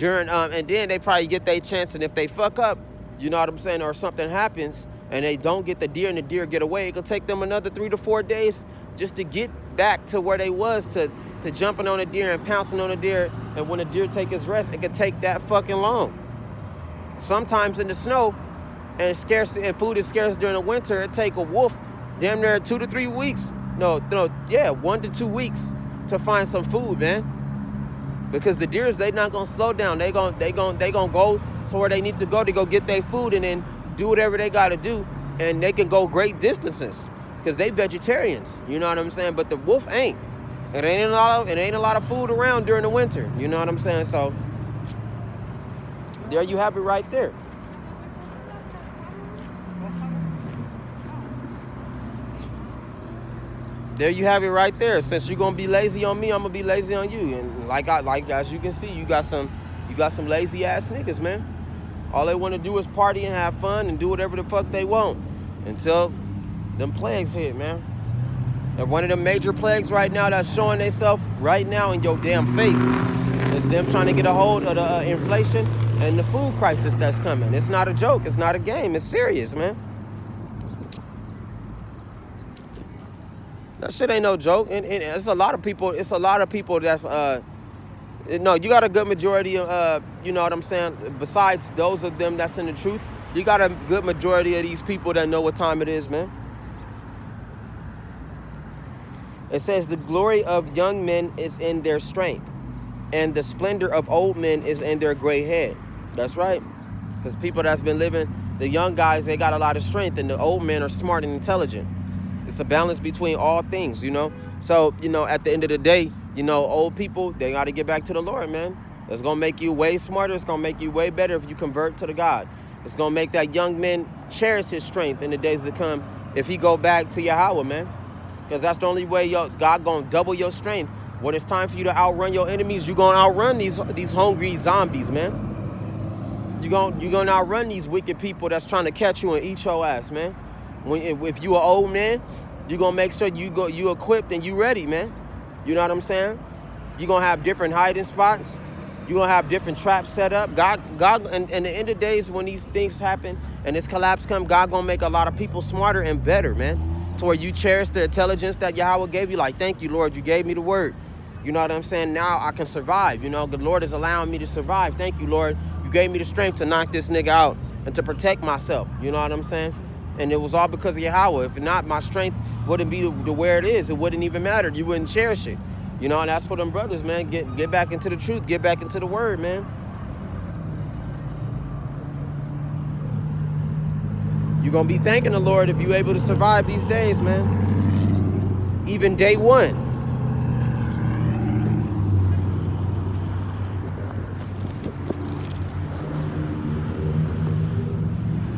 Speaker 1: And then they probably get their chance, and if they fuck up, you know what I'm saying, or something happens and they don't get the deer and the deer get away, it could take them another 3 to 4 days just to get back to where they was, to jumping on a deer and pouncing on a deer. And when a deer take his rest, it could take that fucking long. Sometimes in the snow and food is scarce during the winter, it take a wolf damn near 2 to 3 weeks. 1 to 2 weeks to find some food, man. Because the deers, they not gonna slow down. They gonna go to where they need to go get their food, and then do whatever they gotta do, and they can go great distances because they vegetarians. You know what I'm saying? But the wolf ain't. It ain't a lot of food around during the winter. You know what I'm saying? So there you have it right there. There you have it right there. Since you're gonna be lazy on me, I'm gonna be lazy on you. And like as you can see, you got some lazy ass niggas, man. All they want to do is party and have fun and do whatever the fuck they want until them plagues hit, man. And one of the major plagues right now that's showing themselves right now in your damn face is them trying to get a hold of the inflation and the food crisis that's coming. It's not a joke. It's not a game. It's serious, man. That shit ain't no joke, and it's a lot of people. It's a lot of people that's no. You got a good majority of you know what I'm saying. Besides those of them that's in the truth, you got a good majority of these people that know what time it is, man. It says the glory of young men is in their strength, and the splendor of old men is in their gray head. That's right, because people that's been living, the young guys, they got a lot of strength, and the old men are smart and intelligent. It's a balance between all things, you know. So, you know, at the end of the day, you know, old people, they got to get back to the Lord, man. It's going to make you way smarter. It's going to make you way better if you convert to the God. It's going to make that young man cherish his strength in the days to come if he go back to Yahawah, man. Because that's the only way God going to double your strength. When it's time for you to outrun your enemies, you're going to outrun these hungry zombies, man. You're going to outrun these wicked people that's trying to catch you and eat your ass, man. If you an old man, you're going to make sure you equipped and you ready, man. You know what I'm saying? You're going to have different hiding spots. You're going to have different traps set up. God, and the end of days when these things happen and this collapse come, God going to make a lot of people smarter and better, man. To where you cherish the intelligence that Yahawah gave you. Like, thank you, Lord, you gave me the word. You know what I'm saying? Now I can survive. You know, the Lord is allowing me to survive. Thank you, Lord. You gave me the strength to knock this nigga out. and to protect myself. You know what I'm saying? And it was all because of Yahawah. If not, my strength wouldn't be to where it is. It wouldn't even matter. You wouldn't cherish it. You know, and that's for them brothers, man. Get back into the truth. Get back into the word, man. You're going to be thanking the Lord if you're able to survive these days, man. Even day one.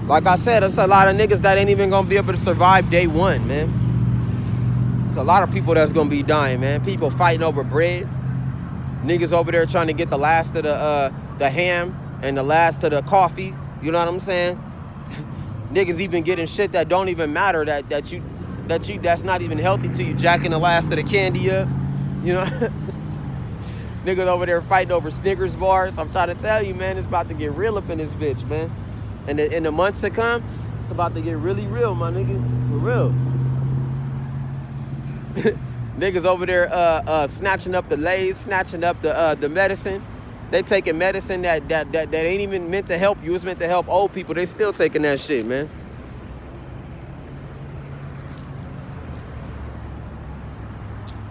Speaker 1: Like I said, there's a lot of niggas that ain't even going to be able to survive day one, man. It's a lot of people that's going to be dying, man. People fighting over bread. Niggas over there trying to get the last of the ham and the last of the coffee. You know what I'm saying? Niggas even getting shit that don't even matter, that's not even healthy to you, jacking the last of the candy up. You know? Niggas over there fighting over Snickers bars. I'm trying to tell you, man, it's about to get real up in this bitch, man. And in the months to come, it's about to get really real, my nigga. For real. Niggas over there snatching up the Lays, snatching up the medicine. They taking medicine that ain't even meant to help you. It's meant to help old people. They still taking that shit, man.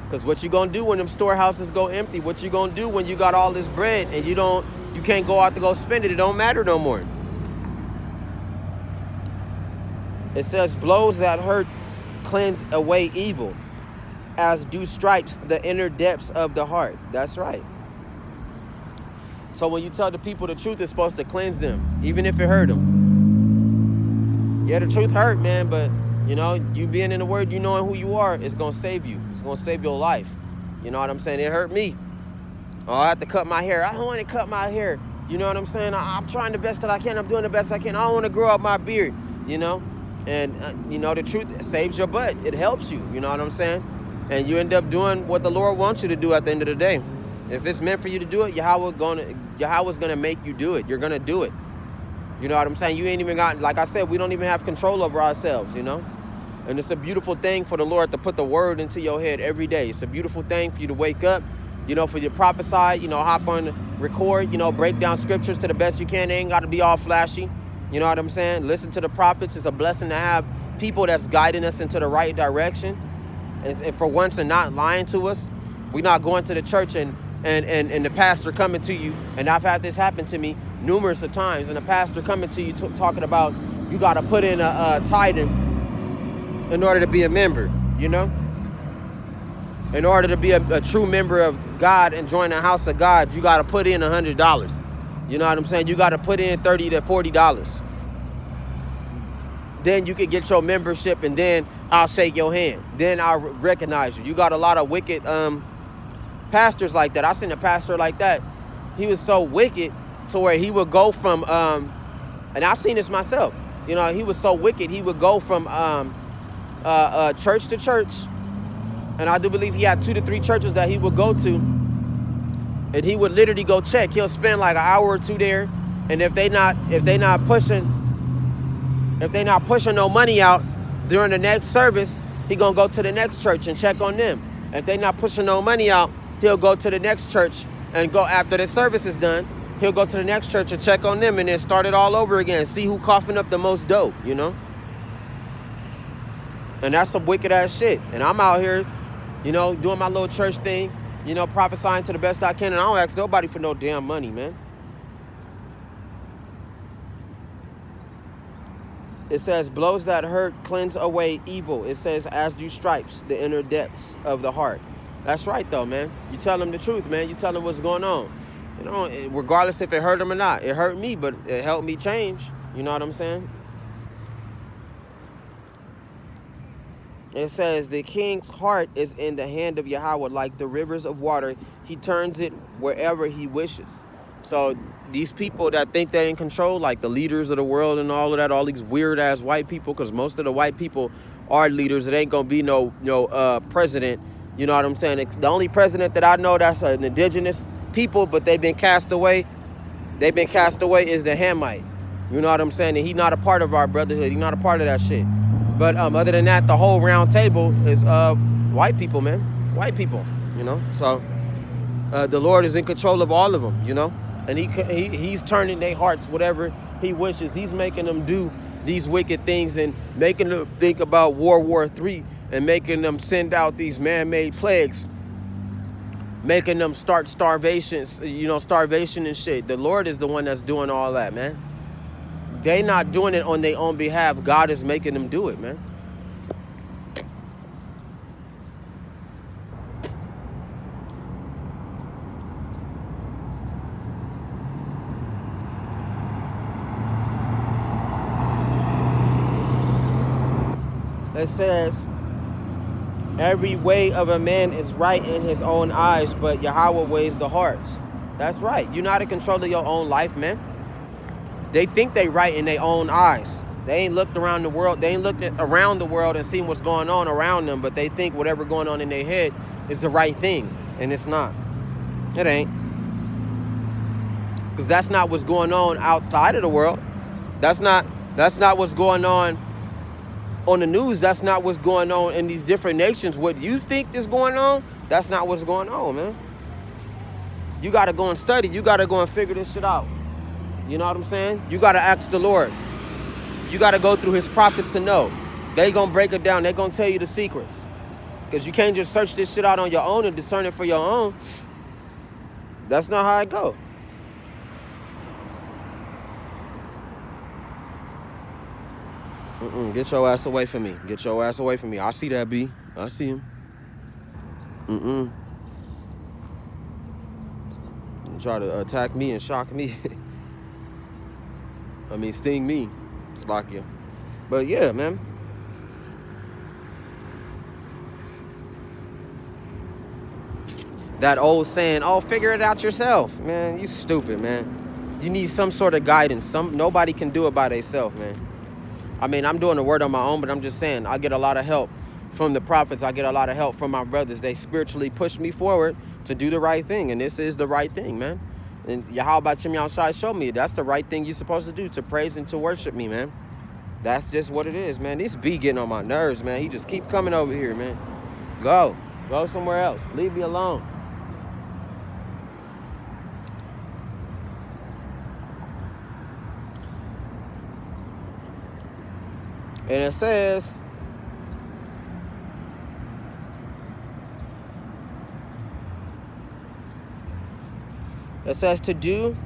Speaker 1: Because what you gonna do when them storehouses go empty? What you gonna do when you got all this bread and you can't go out to go spend it? It don't matter no more. It says, blows that hurt cleanse away evil, as do stripes the inner depths of the heart. That's right. So when you tell the people the truth, it's supposed to cleanse them, even if it hurt them. Yeah, the truth hurt, man, but, you know, you being in the word, you knowing who you are, it's going to save you. It's going to save your life. You know what I'm saying? It hurt me. Oh, I have to cut my hair. I don't want to cut my hair. You know what I'm saying? I'm trying the best that I can. I'm doing the best I can. I don't want to grow up my beard, you know? And, you know, the truth saves your butt. It helps you, you know what I'm saying? And you end up doing what the Lord wants you to do at the end of the day. If it's meant for you to do it, Yahawah's gonna make you do it. You're gonna do it. You know what I'm saying? You ain't even got, like I said, we don't even have control over ourselves, you know? And it's a beautiful thing for the Lord to put the word into your head every day. It's a beautiful thing for you to wake up, you know, for you to prophesy, you know, hop on, record, you know, break down scriptures to the best you can. They ain't gotta be all flashy. You know what I'm saying? Listen to the prophets. It's a blessing to have people that's guiding us into the right direction. And for once, and not lying to us. We're not going to the church and the pastor coming to you, and I've had this happen to me numerous of times, and the pastor coming to you talking about you got to put in a tithing in order to be a member, you know? In order to be a true member of God and join the house of God, you got to put in $100. You know what I'm saying? You got to put in $30 to $40. Then you can get your membership, and then I'll shake your hand. Then I'll recognize you. You got a lot of wicked pastors like that. I seen a pastor like that. He was so wicked to where he would go from, and I've seen this myself. You know, he was so wicked, he would go from church to church. And I do believe he had 2 to 3 churches that he would go to. And he would literally go check. He'll spend like an hour or two there. And if they not pushing no money out during the next service, he gonna go to the next church and check on them. If they not pushing no money out, he'll go to the next church and go after the service is done. He'll go to the next church and check on them and then start it all over again. See who coughing up the most dope, you know? And that's some wicked ass shit. And I'm out here, you know, doing my little church thing, you know, prophesying to the best I can. And I don't ask nobody for no damn money, man. It says, blows that hurt cleanse away evil. It says, as do stripes, the inner depths of the heart. That's right, though, man. You tell them the truth, man. You tell them what's going on. You know, regardless if it hurt them or not. It hurt me, but it helped me change. You know what I'm saying? It says, the king's heart is in the hand of Yahawah, like the rivers of water. He turns it wherever he wishes. So these people that think they're in control, like the leaders of the world and all of that, all these weird-ass white people, because most of the white people are leaders. It ain't going to be no president. You know what I'm saying? The only president that I know that's an indigenous people, but they've been cast away is the Hamite. You know what I'm saying? And he's not a part of our brotherhood. He's not a part of that shit. But other than that, the whole round table is white people, man. White people, you know? So the Lord is in control of all of them, you know? And he's turning their hearts whatever he wishes. He's making them do these wicked things and making them think about World War III and making them send out these man-made plagues, making them start starvations, starvation and shit. The Lord is the one that's doing all that, man. They not doing it on their own behalf. God is making them do it, man. It says, every way of a man is right in his own eyes, but Yahawah weighs the hearts. That's right. You're not in control of your own life, man. They think they right in their own eyes. They ain't looked around the world. They ain't looked around the world and seen what's going on around them, but they think whatever going on in their head is the right thing, and it's not. It ain't. Because that's not what's going on outside of the world. That's not what's going on the news. That's not what's going on in these different nations. What you think is going on, that's not what's going on, man. You got to go and study. You got to go and figure this shit out. You know what I'm saying? You got to ask the Lord. You got to go through his prophets to know. They going to break it down. They going to tell you the secrets. Because you can't just search this shit out on your own and discern it for your own. That's not how it go. Get your ass away from me. Get your ass away from me. I see that, B. I see him. Try to attack me and shock me. I mean, sting me. Slovakia. But yeah, man. That old saying, oh, figure it out yourself. Man, you stupid, man. You need some sort of guidance. Nobody can do it by themselves, man. I mean, I'm doing the word on my own, but I'm just saying, I get a lot of help from the prophets. I get a lot of help from my brothers. They spiritually push me forward to do the right thing, and this is the right thing, man. And Yahawah Shem Yahushai showed me that's the right thing you're supposed to do, to praise and to worship me, man. That's just what it is, man. This B getting on my nerves, man. He just keep coming over here, man. Go somewhere else. Leave me alone. And it says, to do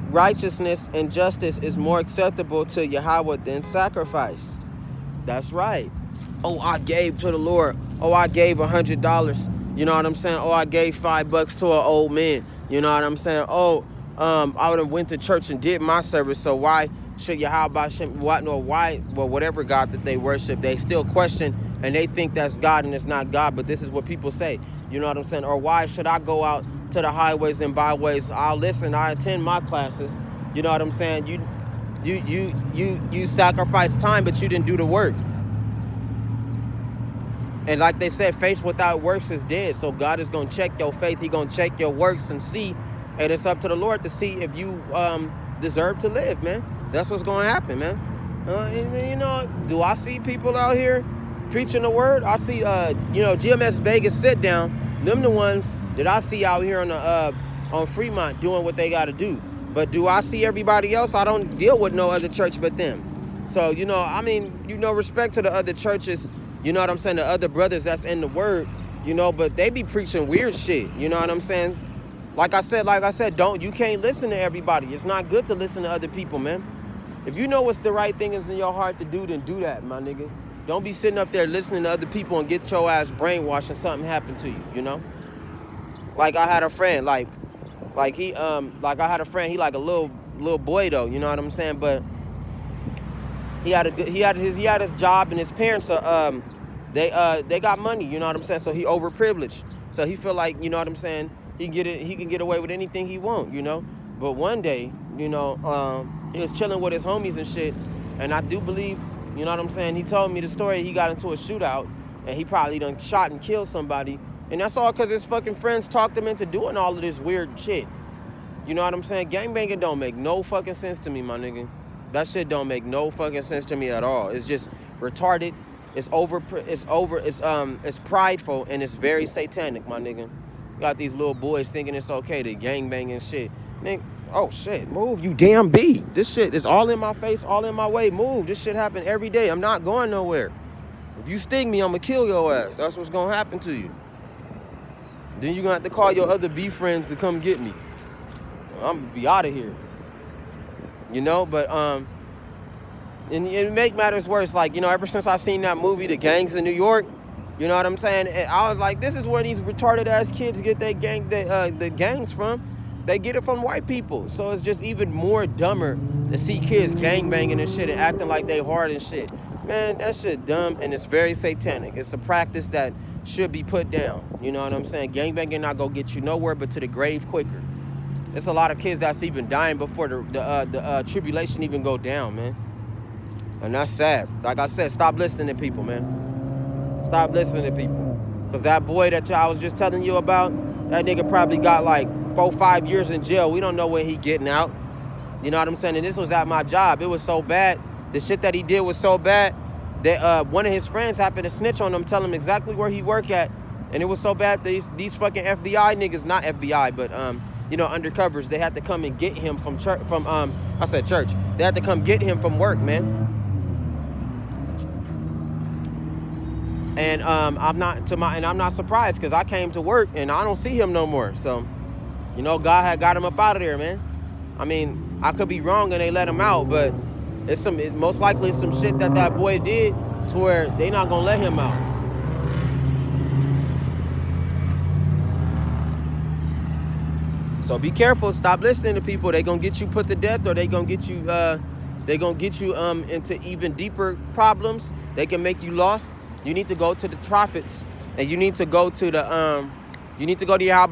Speaker 1: righteousness and justice is more acceptable to Yahawah than sacrifice. That's right. Oh, I gave to the Lord. Oh, I gave $100. You know what I'm saying? Oh, I gave $5 to an old man. You know what I'm saying? Oh, I would have went to church and did my service. So why should Yahawah Shem, whatever God that they worship, they still question and they think that's God and it's not God. But this is what people say. You know what I'm saying? Or why should I go out to the highways and byways? I'll listen. I attend my classes. You know what I'm saying? You sacrifice time, but you didn't do the work. And like they said, faith without works is dead. So God is going to check your faith. He's going to check your works and see. And it's up to the Lord to see if you deserve to live, man. That's what's going to happen, man. Do I see people out here preaching the word? I see, GMS Vegas sit down. Them the ones that I see out here on Fremont doing what they got to do. But do I see everybody else? I don't deal with no other church but them. So, respect to the other churches, you know what I'm saying, the other brothers that's in the word, but they be preaching weird shit, you know what I'm saying? Like I said, you can't listen to everybody. It's not good to listen to other people, man. If you know what's the right thing is in your heart to do, then do that, my nigga. Don't be sitting up there listening to other people and get your ass brainwashed and something happen to you, you know? Like I had a friend, he like a little boy though, you know what I'm saying? But he had his job, and his parents they got money, you know what I'm saying? So he overprivileged. So he feel like, you know what I'm saying, he can get away with anything he want, you know? But one day, he was chilling with his homies and shit, and I do believe, you know what I'm saying, he told me the story, he got into a shootout, and he probably done shot and killed somebody, and that's all because his fucking friends talked him into doing all of this weird shit. You know what I'm saying? Gangbanging don't make no fucking sense to me, my nigga. That shit don't make no fucking sense to me at all. It's just retarded. It's prideful, and it's very satanic, my nigga. Got these little boys thinking it's okay to gangbang and shit. Nigga, Oh, shit. Move, you damn bee. This shit is all in my face, all in my way. Move. This shit happen every day. I'm not going nowhere. If you sting me, I'm going to kill your ass. That's what's going to happen to you. Then you're going to have to call your other bee friends to come get me. I'm going to be out of here. You know, but, and it make matters worse. Like, you know, ever since I seen that movie, The Gangs in New York, you know what I'm saying? And I was like, this is where these retarded ass kids get their the gangs from. They get it from white people. So it's just even more dumber to see kids gang banging and shit and acting like they hard and shit. Man, that shit dumb and it's very satanic. It's a practice that should be put down. You know what I'm saying? Gang banging not gonna get you nowhere but to the grave quicker. There's a lot of kids that's even dying before the tribulation even go down, man. And that's sad. Like I said, stop listening to people, man. Stop listening to people. Because that boy that I was just telling you about, that nigga probably got like 4-5 years in jail. We don't know when he getting out. You know what I'm saying? And this was at my job. It was so bad. The shit that he did was so bad that one of his friends happened to snitch on him, tell him exactly where he worked at. And it was so bad that these fucking FBI niggas, not FBI, but you know, undercovers, they had to come and get him from church, I said church. They had to come get him from work, man. And I'm not surprised because I came to work and I don't see him no more. So, you know, God had got him up out of there, man. I mean, I could be wrong and they let him out, but most likely it's some shit that boy did to where they not gonna let him out. So be careful. Stop listening to people. They gonna get you put to death, or they gonna get you into even deeper problems. They can make you lost. You need to go to the prophets, and you need to go to yahawah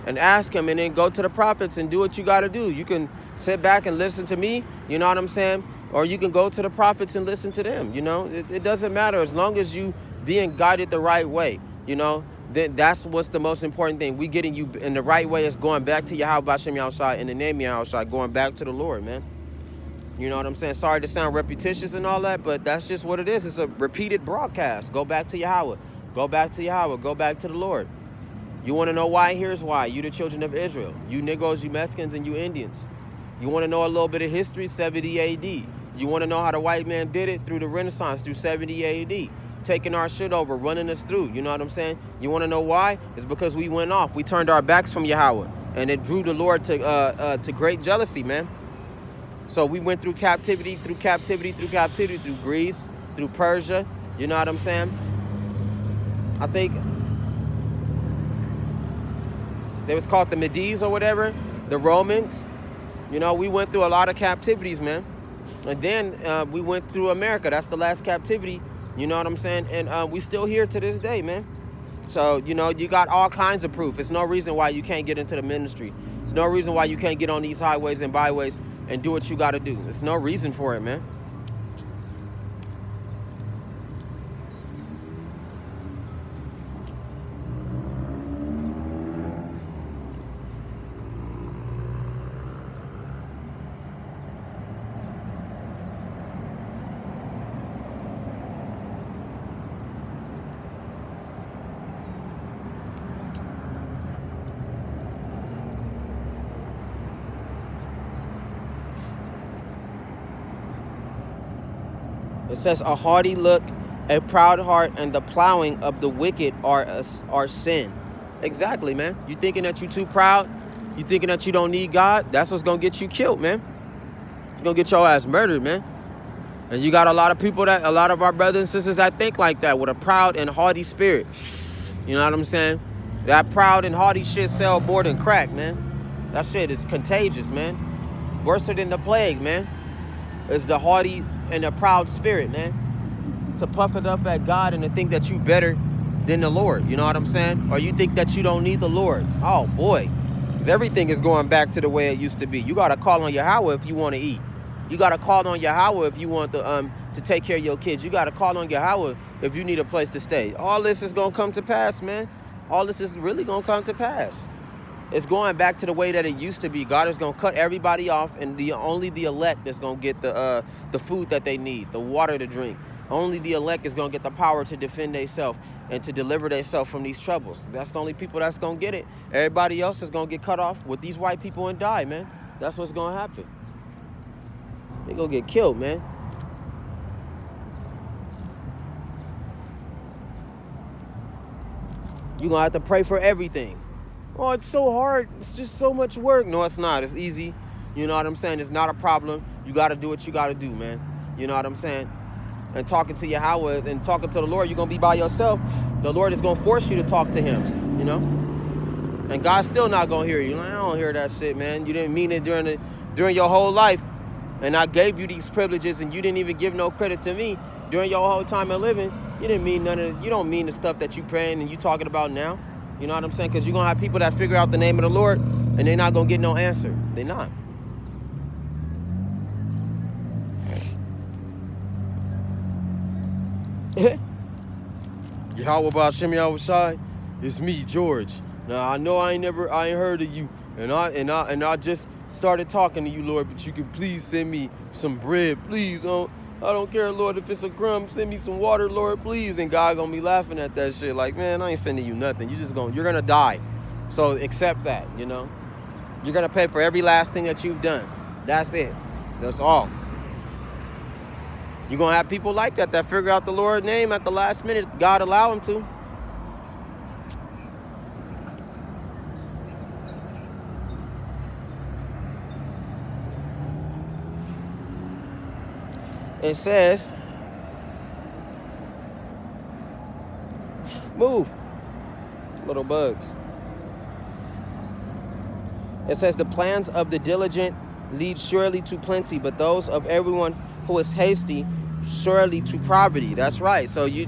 Speaker 1: and ask him, and then go to the prophets and do what you got to do. You can sit back and listen to me, you know what I'm saying? Or you can go to the prophets and listen to them, you know? It doesn't matter as long as you being guided the right way, you know? That's what's the most important thing. We getting you in the right way is going back to yahawah in the name of Yahweh, going back to the Lord, man. You know what I'm saying? Sorry to sound repetitious and all that, but that's just what it is. It's a repeated broadcast. Go back to Yahweh. Go back to Yahweh. Go back to the Lord. You want to know why? Here's why. You the children of Israel. You Negroes, you Mexicans, and you Indians. You want to know a little bit of history? 70 A.D. You want to know how the white man did it? Through the Renaissance, through 70 A.D. Taking our shit over, running us through. You know what I'm saying? You want to know why? It's because we went off. We turned our backs from Yahweh. And it drew the Lord to great jealousy, man. So we went through captivity, through Greece, through Persia. You know what I'm saying? I think they was called the Medes or whatever, the Romans. You know, we went through a lot of captivities, man. And then we went through America. That's the last captivity. You know what I'm saying? And we still here to this day, man. So, you know, you got all kinds of proof. It's no reason why you can't get into the ministry. It's no reason why you can't get on these highways and byways and do what you got to do. There's no reason for it, man. It says a haughty look, a proud heart, and the plowing of the wicked are sin. Exactly, man. You thinking that you too proud? You thinking that you don't need God? That's what's going to get you killed, man. You're going to get your ass murdered, man. And you got a lot of our brothers and sisters that think like that with a proud and haughty spirit. You know what I'm saying? That proud and haughty shit sell more than crack, man. That shit is contagious, man. Worse than the plague, man. It's the haughty and the proud spirit, man. To puff it up at God and to think that you better than the Lord. You know what I'm saying? Or you think that you don't need the Lord. Oh, boy. Because everything is going back to the way it used to be. You got to call on Yahawah if you want to eat. You got to call on Yahawah if you want to take care of your kids. You got to call on Yahawah if you need a place to stay. All this is going to come to pass, man. All this is really going to come to pass. It's going back to the way that it used to be. God is going to cut everybody off, and only the elect is going to get the food that they need, the water to drink, Only the elect is going to get the power to defend themselves and to deliver themselves from these troubles. That's the only people that's going to get it. Everybody else is going to get cut off with these white people and die, man. That's what's going to happen. They going to get killed, man. You're going to have to pray for everything. Oh, it's so hard. It's just so much work. No, it's not. It's easy. You know what I'm saying? It's not a problem. You got to do what you got to do, man. You know what I'm saying? And talking to Yahawah and talking to the Lord, you're going to be by yourself. The Lord is going to force you to talk to him, you know? And God's still not going to hear you. Like, I don't hear that shit, man. You didn't mean it during your whole life. And I gave you these privileges and you didn't even give no credit to me during your whole time of living. You didn't mean none of it. You don't mean the stuff that you praying and you talking about now. You know what I'm saying? Because you're going to have people that figure out the name of the Lord and they're not going to get no answer. They're not. Yahawah Ba'Shem Yahushai, it's me, George. Now I know I ain't heard of you, and I just started talking to you, Lord. But you can please send me some bread, please. I don't care, Lord, if it's a crumb. Send me some water, Lord, please. And God gonna be laughing at that shit, like, man, I ain't sending you nothing. You're gonna die. So accept that, you know. You're gonna pay for every last thing that you've done. That's it. That's all. You're going to have people like that figure out the Lord's name at the last minute. God allow them to. It says, move, little bugs. It says, the plans of the diligent lead surely to plenty, but those of everyone who is hasty surely to poverty. That's right. So you're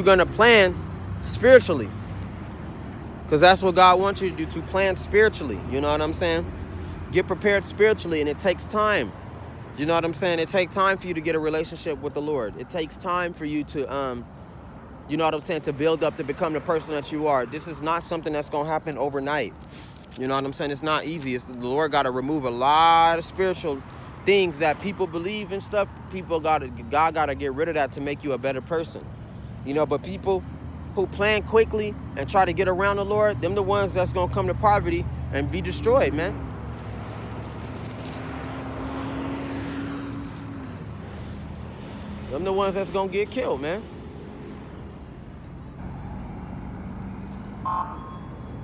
Speaker 1: gonna plan spiritually, because that's what God wants you to do, to plan spiritually. You know what I'm saying? Get prepared spiritually, and it takes time. You know what I'm saying? It takes time for you to get a relationship with the Lord. It takes time for you to you know what I'm saying, to build up to become the person that you are. This is not something that's gonna happen overnight. You know what I'm saying? It's not easy. The Lord got to remove a lot of spiritual things that people believe and stuff. God got to get rid of that to make you a better person. You know, but people who plan quickly and try to get around the Lord, them the ones that's going to come to poverty and be destroyed, man. Them the ones that's going to get killed, man.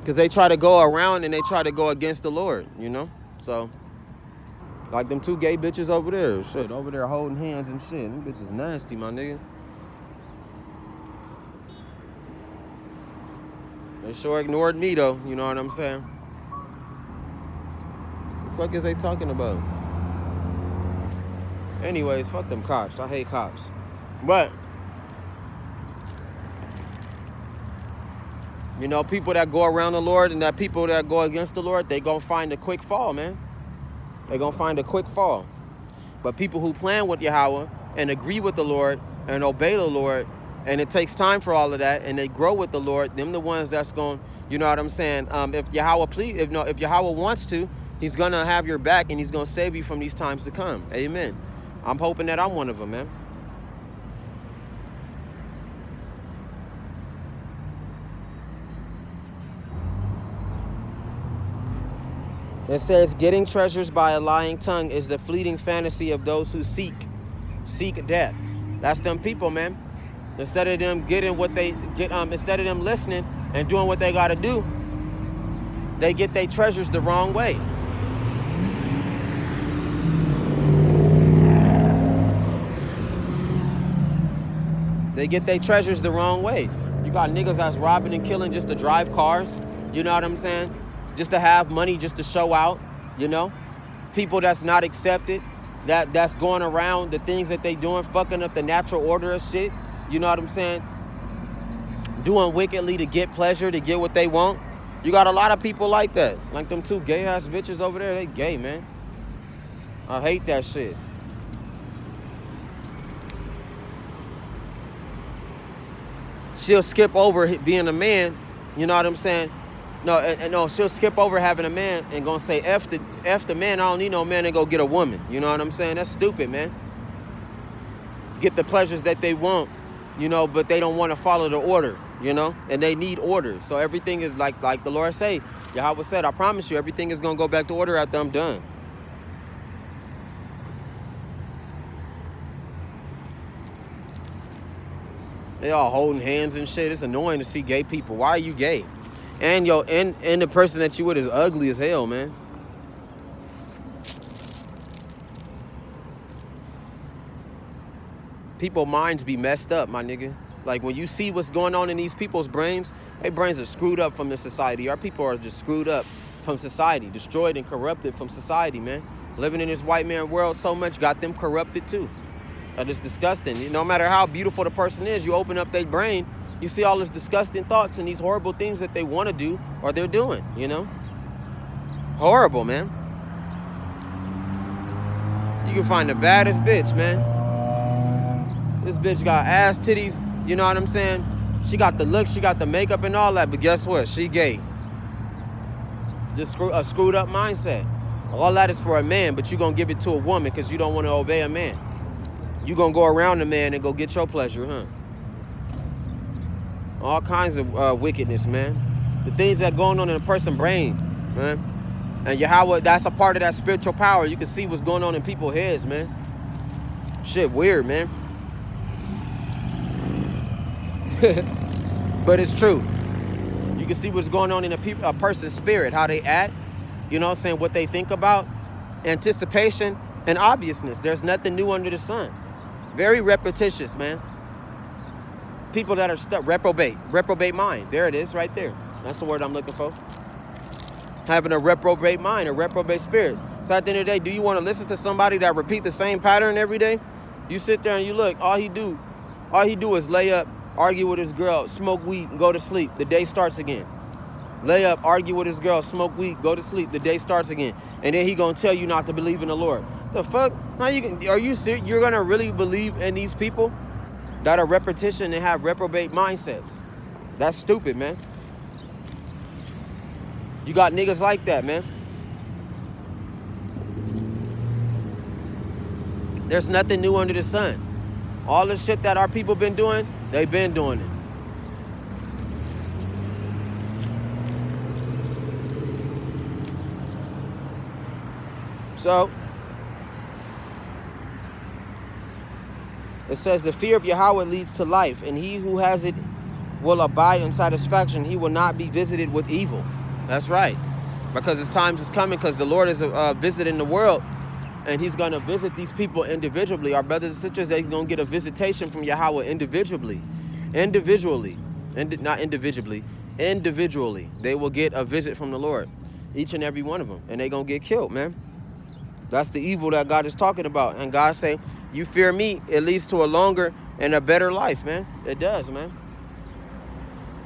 Speaker 1: Because they try to go around and they try to go against the Lord, you know? So, like them two gay bitches over there. Shit, over there holding hands and shit. Them bitches nasty, my nigga. They sure ignored me, though. You know what I'm saying? What the fuck is they talking about? Anyways, fuck them cops. I hate cops. But, you know, people that go around the Lord and that people that go against the Lord, they gonna find a quick fall, man. They gonna find a quick fall. But people who plan with Yahawah and agree with the Lord and obey the Lord, and it takes time for all of that, and they grow with the Lord, them the ones that's going, you know what I'm saying? If Yahawah wants to, he's gonna have your back and he's gonna save you from these times to come. Amen. I'm hoping that I'm one of them, man. It says, getting treasures by a lying tongue is the fleeting fantasy of those who seek death. That's them people, man. Instead of them getting what they get, instead of them listening and doing what they got to do, they get their treasures the wrong way. They get their treasures the wrong way. You got niggas that's robbing and killing just to drive cars. You know what I'm saying? Just to have money, just to show out, you know? People that's not accepted, that's going around the things that they doing, fucking up the natural order of shit. You know what I'm saying? Doing wickedly to get pleasure, to get what they want. You got a lot of people like that. Like them two gay-ass bitches over there, they gay, man. I hate that shit. She'll skip over being a man, you know what I'm saying? No, she'll skip over having a man and gonna say, F the man, I don't need no man, and go get a woman. You know what I'm saying? That's stupid, man. get the pleasures that they want, you know, but they don't want to follow the order, you know, and they need order. So everything is like the Lord say, Yahawah said, I promise you, everything is going to go back to order after I'm done. They all holding hands and shit. It's annoying to see gay people. Why are you gay? And and the person that you with is ugly as hell, man. People's minds be messed up, my nigga. Like when you see what's going on in these people's brains, their brains are screwed up from the society. Our people are just screwed up from society, destroyed and corrupted from society, man. Living in this white man world so much got them corrupted too. That is disgusting. No matter how beautiful the person is, you open up their brain, you see all these disgusting thoughts and these horrible things that they want to do or they're doing, you know? Horrible, man. You can find the baddest bitch, man. This bitch got ass, titties, you know what I'm saying? She got the look, she got the makeup and all that, but guess what? She gay. Just a screwed up mindset. All that is for a man, but you gonna give it to a woman because you don't want to obey a man. You gonna go around the man and go get your pleasure, huh? All kinds of wickedness, man. The things that going on in a person's brain, man. And Yahawah, that's a part of that spiritual power. You can see what's going on in people's heads, man. Shit weird, man. But it's true. You can see what's going on in a person's spirit, how they act, you know what I'm saying, what they think about, anticipation, and obviousness. There's nothing new under the sun. Very repetitious, man. People that are stuck, reprobate mind. There it is, right there. That's the word I'm looking for. Having a reprobate mind, a reprobate spirit. So at the end of the day, do you want to listen to somebody that repeat the same pattern every day? You sit there and you look, all he do is lay up, argue with his girl, smoke weed, and go to sleep. The day starts again. Lay up, argue with his girl, smoke weed, go to sleep. The day starts again. And then he gonna tell you not to believe in the Lord. The fuck? Are you serious? You're gonna really believe in these people that are repetition and have reprobate mindsets? That's stupid, man. You got niggas like that, man. There's nothing new under the sun. All the shit that our people been doing, they've been doing it. So, it says the fear of Yahawah leads to life, and he who has it will abide in satisfaction. He will not be visited with evil. That's right. Because his time is coming, because the Lord is visiting the world, and he's going to visit these people individually. Our brothers and sisters, they're going to get a visitation from Yahawah individually. Not individually. Individually. They will get a visit from the Lord. Each and every one of them. And they're going to get killed, man. That's the evil that God is talking about. And God say, you fear me, it leads to a longer and a better life, man. It does, man.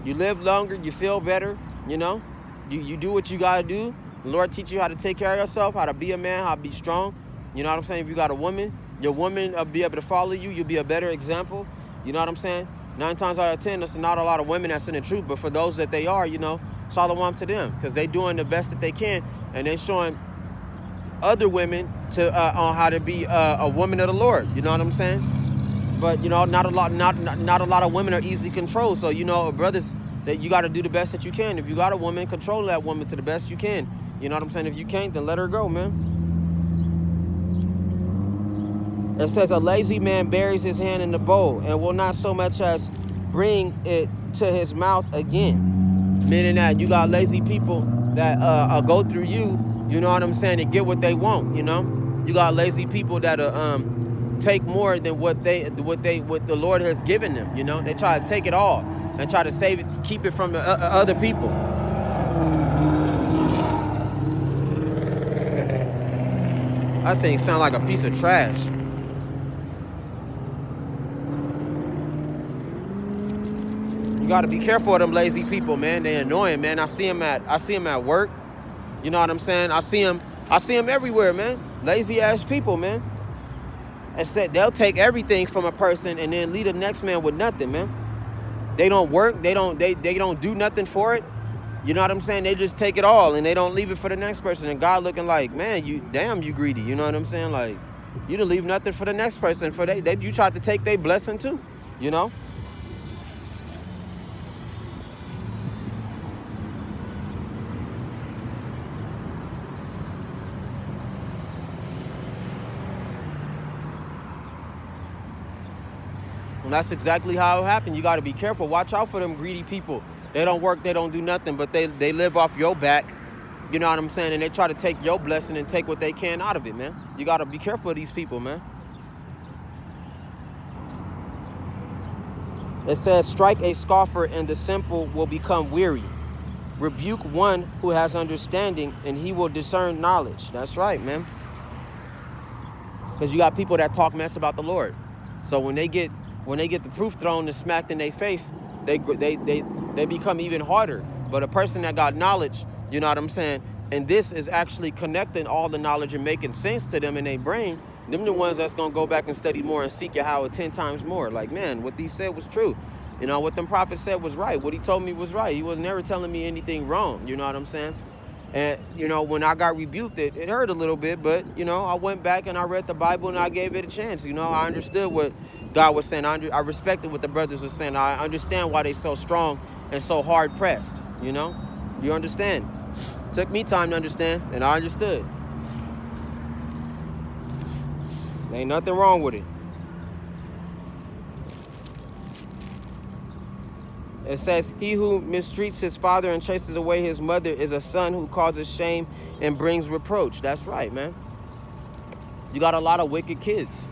Speaker 1: You live longer, you feel better, you know. You do what you got to do. The Lord teach you how to take care of yourself, how to be a man, how to be strong. You know what I'm saying? If you got a woman, your woman will be able to follow you. You'll be a better example. You know what I'm saying? 9 times out of 10, there's not a lot of women that's in the truth. But for those that they are, you know, shalom to them. Because they doing the best that they can. And they showing other women to on how to be a woman of the Lord. You know what I'm saying? But, you know, not a lot of women are easily controlled. So, you know, brothers, that you got to do the best that you can. If you got a woman, control that woman to the best you can. You know what I'm saying? If you can't, then let her go, man. It says, a lazy man buries his hand in the bowl and will not so much as bring it to his mouth again. Meaning that you got lazy people that go through you know what I'm saying, to get what they want, you know? You got lazy people that take more than what the Lord has given them, you know? They try to take it all and try to save it, keep it from the other people. That thing sound like a piece of trash. You got to be careful of them lazy people, man. They annoying, man. I see them at work. You know what I'm saying? I see them everywhere, man. Lazy ass people, man. Instead, they'll take everything from a person and then leave the next man with nothing, man. They don't work. They don't do nothing for it. You know what I'm saying? They just take it all and they don't leave it for the next person. And God looking like, man, you greedy. You know what I'm saying? Like, You didn't leave nothing for the next person. You tried to take their blessing too, you know? And that's exactly how it happened. You got to be careful. Watch out for them greedy people. They don't work, they don't do nothing, but they live off your back. You know what I'm saying? And they try to take your blessing and take what they can out of it, man. You got to be careful of these people, man. It says, strike a scoffer and the simple will become weary. Rebuke one who has understanding and he will discern knowledge. That's right, man. Because you got people that talk mess about the Lord. So when they get the proof thrown and smacked in their face, they become even harder. But a person that got knowledge, you know what I'm saying, and this is actually connecting all the knowledge and making sense to them in their brain, them the ones that's going to go back and study more and seek Yahawah 10 times more. Like, man, what these said was true. You know, what them prophets said was right. What he told me was right. He was never telling me anything wrong. You know what I'm saying? And, you know, when I got rebuked, it hurt a little bit. But, you know, I went back and I read the Bible and I gave it a chance. You know, I understood what God was saying. I respected what the brothers were saying. I understand why they so strong and so hard pressed. You know? You understand? Took me time to understand, and I understood. Ain't nothing wrong with it. It says, he who mistreats his father and chases away his mother is a son who causes shame and brings reproach. That's right, man. You got a lot of wicked kids.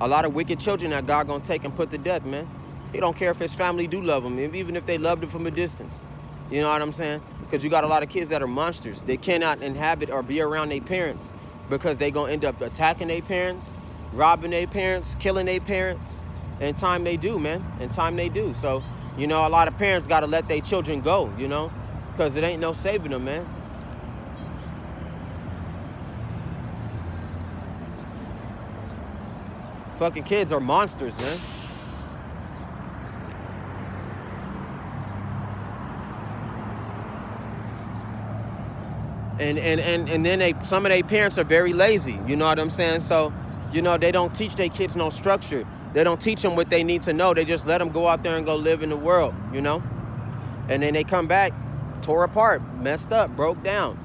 Speaker 1: A lot of wicked children that God gonna take and put to death, man. He don't care if his family do love him, even if they loved him from a distance. You know what I'm saying? Because you got a lot of kids that are monsters. They cannot inhabit or be around their parents because they gonna end up attacking their parents, robbing their parents, killing their parents. In time they do, man. In time they do. So, you know, a lot of parents gotta let their children go, you know, because it ain't no saving them, man. Fucking kids are monsters, man. And then some of their parents are very lazy, you know what I'm saying? So, you know, they don't teach their kids no structure. They don't teach them what they need to know. They just let them go out there and go live in the world, you know? And then they come back, tore apart, messed up, broke down.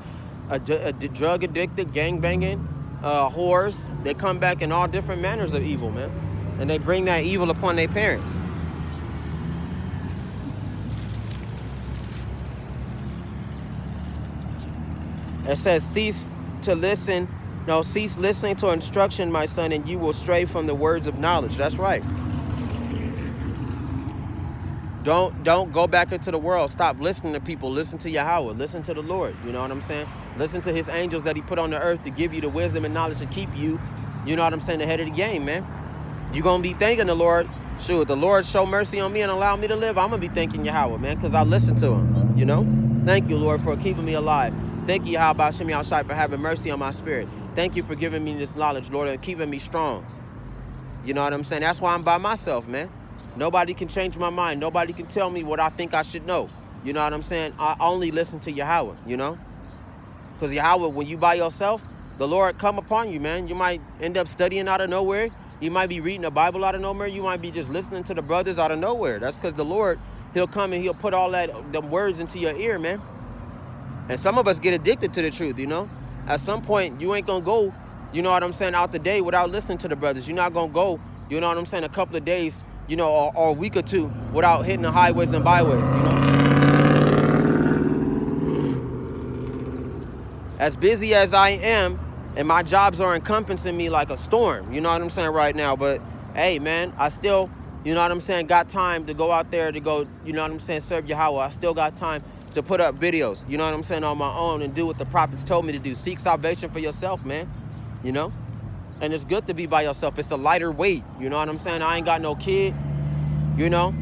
Speaker 1: Drug addicted, gang banging, whores. They come back in all different manners of evil, man. And they bring that evil upon their parents. It says, cease listening to instruction, my son, and you will stray from the words of knowledge. That's right. Don't go back into the world. Stop listening to people. Listen to Yahawah. Listen to the Lord. You know what I'm saying? Listen to his angels that he put on the earth to give you the wisdom and knowledge to keep you, you know what I'm saying, ahead of the game, man. You're going to be thanking the Lord. Shoot, the Lord show mercy on me and allow me to live. I'm going to be thanking Yahawah, man, because I listen to him, you know? Thank you, Lord, for keeping me alive. Thank you, Yahawah Shem Yahshai, for having mercy on my spirit. Thank you for giving me this knowledge, Lord, and keeping me strong. You know what I'm saying? That's why I'm by myself, man. Nobody can change my mind. Nobody can tell me what I think I should know. You know what I'm saying? I only listen to Yahawah, you know? Because Yahawah, when you by yourself, the Lord come upon you, man. You might end up studying out of nowhere. You might be reading the Bible out of nowhere. You might be just listening to the brothers out of nowhere. That's because the Lord, he'll come and he'll put all them words into your ear, man. And some of us get addicted to the truth, you know? At some point, you ain't going to go, you know what I'm saying, out the day without listening to the brothers. You're not going to go, you know what I'm saying, a couple of days, you know, or a week or two without hitting the highways and byways, you know? As busy as I am, and my jobs are encompassing me like a storm, you know what I'm saying, right now. But, hey, man, I still, you know what I'm saying, got time to go out there to go, you know what I'm saying, serve Yahawah. I still got time to put up videos, you know what I'm saying, on my own and do what the prophets told me to do. Seek salvation for yourself, man, you know? And it's good to be by yourself. It's a lighter weight, you know what I'm saying? I ain't got no kid, you know?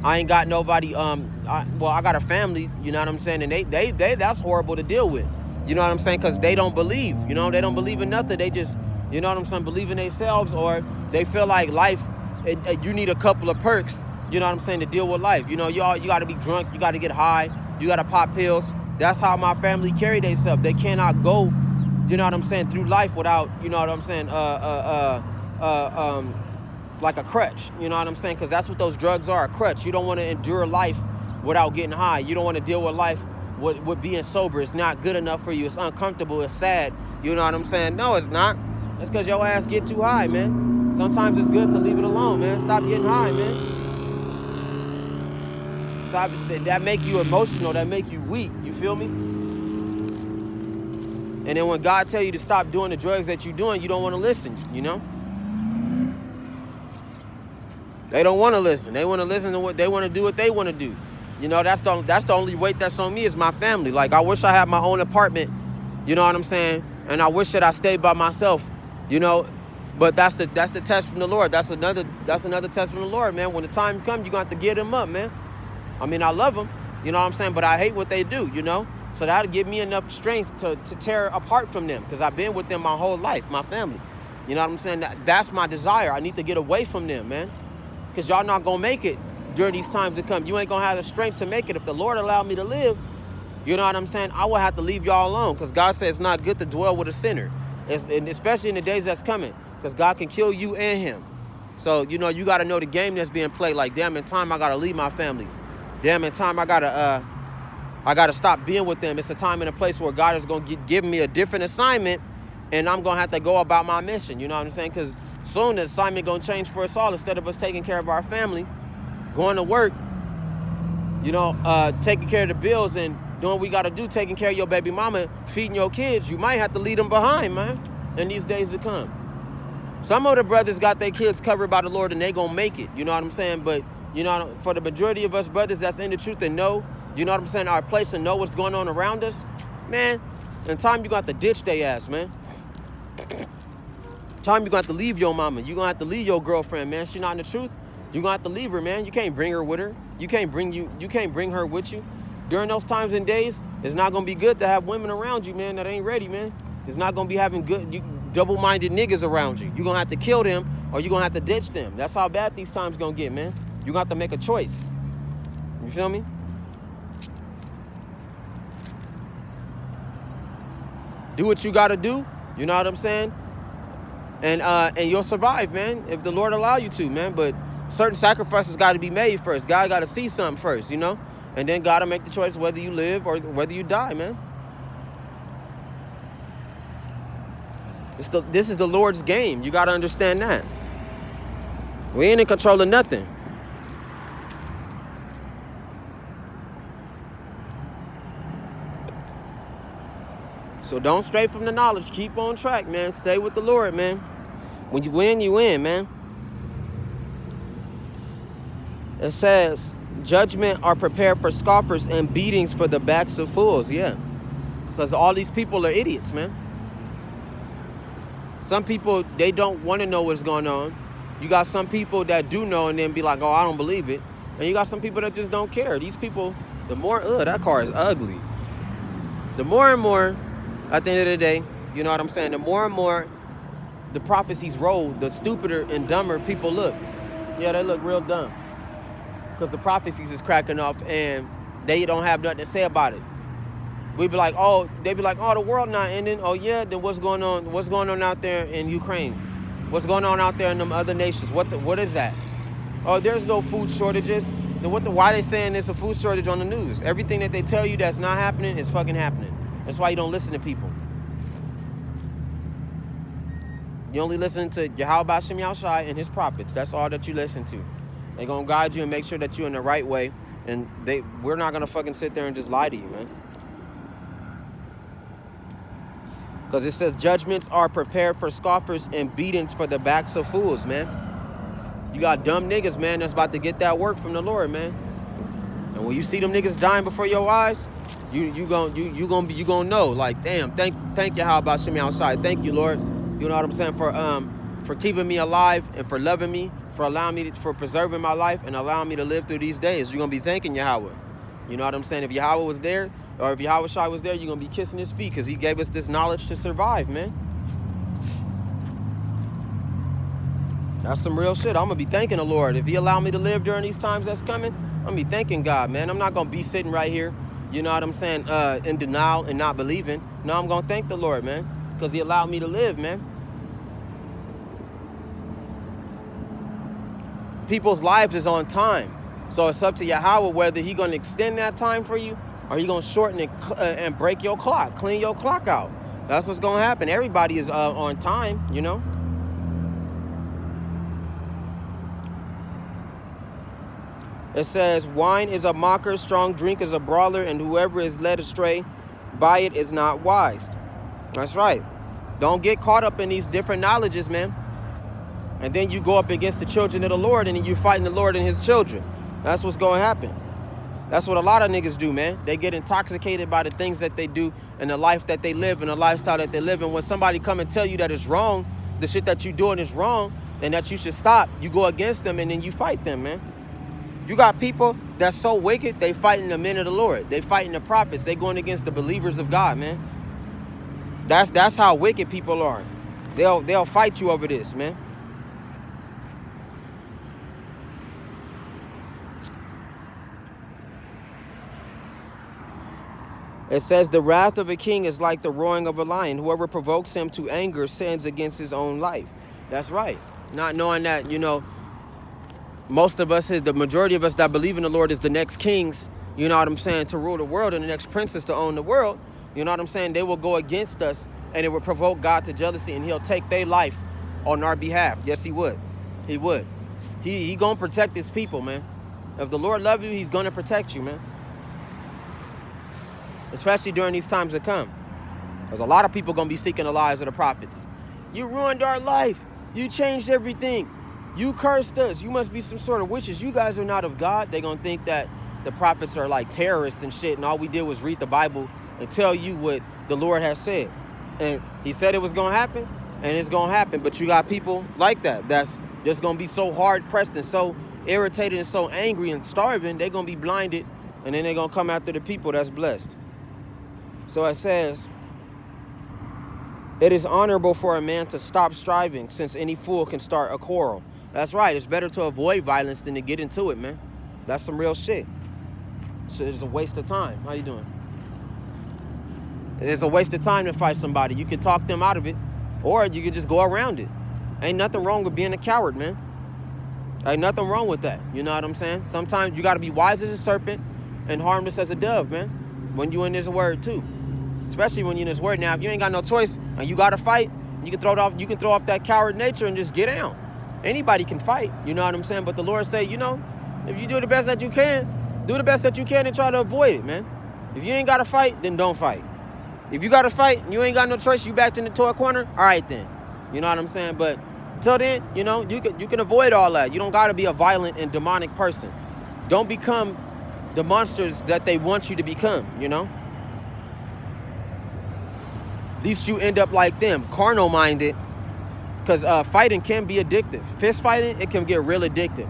Speaker 1: I ain't got nobody, I got a family, you know what I'm saying? And they that's horrible to deal with, you know what I'm saying? Because they don't believe, you know? They don't believe in nothing. They just, you know what I'm saying, believe in themselves, or they feel like life, you need a couple of perks, you know what I'm saying, to deal with life. You know, you got to be drunk, you got to get high, you got to pop pills. That's how my family carry themselves. They cannot go you know what I'm saying, through life without, you know what I'm saying, like a crutch, you know what I'm saying? Because that's what those drugs are, a crutch. You don't want to endure life without getting high. You don't want to deal with life with being sober. It's not good enough for you. It's uncomfortable. It's sad. You know what I'm saying? No, it's not. That's because your ass get too high, man. Sometimes it's good to leave it alone, man. Stop getting high, man. Stop. That make you emotional. That make you weak. You feel me? And then when God tell you to stop doing the drugs that you're doing, you don't want to listen, you know? They don't want to listen. They want to listen to what they want to do, what they want to do. You know, that's the only weight that's on me is my family. Like, I wish I had my own apartment, you know what I'm saying? And I wish that I stayed by myself, you know? But that's the test from the Lord. That's another test from the Lord, man. When the time comes, you're going to have to get them up, man. I mean, I love them, you know what I'm saying? But I hate what they do, you know? So that'll give me enough strength to tear apart from them, because I've been with them my whole life, my family. You know what I'm saying? That's my desire. I need to get away from them, man. Because y'all not going to make it during these times to come. You ain't going to have the strength to make it. If the Lord allowed me to live, you know what I'm saying, I will have to leave y'all alone, because God says it's not good to dwell with a sinner, and especially in the days that's coming, because God can kill you and him. So, you know, you got to know the game that's being played. Like, damn, in time, I got to leave my family. Damn, in time, I got to stop being with them. It's a time and a place where God is going to give me a different assignment, and I'm going to have to go about my mission. You know what I'm saying? Because soon the assignment going to change for us all. Instead of us taking care of our family, going to work, you know, taking care of the bills and doing what we got to do, taking care of your baby mama, feeding your kids, you might have to leave them behind, man, in these days to come. Some of the brothers got their kids covered by the Lord, and they going to make it. You know what I'm saying? But, you know, for the majority of us brothers that's in the truth and know, you know what I'm saying, our place and know what's going on around us, man, in time you got to ditch their ass, man. Time you got to leave your mama. You gonna have to leave your girlfriend, man. She not in the truth. You gonna have to leave her, man. You can't bring her with her. You can't bring her with you. During those times and days, it's not gonna be good to have women around you, man, that ain't ready, man. It's not gonna be having good double-minded niggas around you. You're gonna have to kill them, or you're gonna have to ditch them. That's how bad these times gonna get, man. You're gonna have to make a choice. You feel me? Do what you gotta do. You know what I'm saying? And you'll survive, man, if the Lord allow you to, man. But certain sacrifices got to be made first. God got to see something first, you know? And then God will make the choice whether you live or whether you die, man. This is the Lord's game. You got to understand that. We ain't in control of nothing. So don't stray from the knowledge. Keep on track, man. Stay with the Lord, man. When you win, man. It says, judgment are prepared for scoffers and beatings for the backs of fools. Yeah. Because all these people are idiots, man. Some people, they don't want to know what's going on. You got some people that do know and then be like, oh, I don't believe it. And you got some people that just don't care. These people, the more, that car is ugly. The more and more, at the end of the day, you know what I'm saying? The more and more the prophecies roll, the stupider and dumber people look. Yeah, they look real dumb. Because the prophecies is cracking off and they don't have nothing to say about it. We be like, oh, they be like, oh, the world not ending. Oh, yeah, then what's going on? What's going on out there in Ukraine? What's going on out there in them other nations? What is that? Oh, there's no food shortages. Then why they saying there's a food shortage on the news? Everything that they tell you that's not happening is fucking happening. That's why you don't listen to people. You only listen to yahawah and his prophets. That's all that you listen to. They're going to guide you and make sure that you're in the right way. And we're not going to fucking sit there and just lie to you, man. Because it says judgments are prepared for scoffers and beatings for the backs of fools, man. You got dumb niggas, man, that's about to get that work from the Lord, man. And when you see them niggas dying before your eyes, you gonna know, like, damn, thank you, how about Shimmy outside? Thank you, Lord. You know what I'm saying, for keeping me alive and for loving me, for allowing me for preserving my life and allowing me to live through these days. You're gonna be thanking Yahawah. You know what I'm saying? If Yahawah was there, or if Yahawah was there, you're gonna be kissing his feet because he gave us this knowledge to survive, man. That's some real shit. I'm gonna be thanking the Lord. If he allow me to live during these times that's coming, I'm gonna be thanking God, man. I'm not gonna be sitting right here, you know what I'm saying, in denial and not believing. No, I'm gonna thank the Lord, man. because he allowed me to live, man. People's lives is on time. So it's up to Yahawah whether he going to extend that time for you or he going to shorten it and break your clock, clean your clock out. That's what's going to happen. Everybody is on time, you know. It says, wine is a mocker, strong drink is a brawler, and whoever is led astray by it is not wise. That's right. Don't get caught up in these different knowledges, man. And then you go up against the children of the Lord, and then you're fighting the Lord and his children. That's what's going to happen. That's what a lot of niggas do, man. They get intoxicated by the things that they do and the life that they live and the lifestyle that they live. And when somebody come and tell you that it's wrong, the shit that you're doing is wrong, and that you should stop, you go against them and then you fight them, man. You got people that's so wicked, they fighting the men of the Lord. They fighting the prophets. They going against the believers of God, man. That's how wicked people are. They'll fight you over this, man. It says, the wrath of a king is like the roaring of a lion. Whoever provokes him to anger sins against his own life. That's right. Not knowing that, you know, most of us, the majority of us that believe in the Lord is the next kings, you know what I'm saying, to rule the world, and the next princes to own the world. You know what I'm saying? They will go against us, and it will provoke God to jealousy, and he'll take their life on our behalf. Yes, he would. He would. He gonna protect his people, man. If the Lord love you, he's gonna protect you, man. Especially during these times to come. Because a lot of people gonna be seeking the lives of the prophets. You ruined our life. You changed everything. You cursed us. You must be some sort of witches. You guys are not of God. They're going to think that the prophets are like terrorists and shit, and all we did was read the Bible and tell you what the Lord has said. And he said it was going to happen, and it's going to happen. But you got people like that that's just going to be so hard-pressed and so irritated and so angry and starving, they're going to be blinded, and then they're going to come after the people that's blessed. So it says, it is honorable for a man to stop striving, since any fool can start a quarrel. That's right. It's better to avoid violence than to get into it, man. That's some real shit. Shit is a waste of time. How you doing? It's a waste of time to fight somebody. You can talk them out of it, or you can just go around it. Ain't nothing wrong with being a coward, man. Ain't nothing wrong with that. You know what I'm saying? Sometimes you got to be wise as a serpent and harmless as a dove, man, when you in this word too. Especially when you in this word. Now, if you ain't got no choice and you got to fight, you can throw it off. You can throw off that coward nature and just get down. Anybody can fight, you know what I'm saying? But the Lord say, you know, if you do the best that you can, do the best that you can and try to avoid it, man. If you ain't got to fight, then don't fight. If you got to fight and you ain't got no choice, you backed into a corner, all right then. You know what I'm saying? But until then, you know, you can avoid all that. You don't got to be a violent and demonic person. Don't become the monsters that they want you to become, you know? At least you end up like them, carnal-minded. Because fighting can be addictive. Fist fighting, it can get real addictive.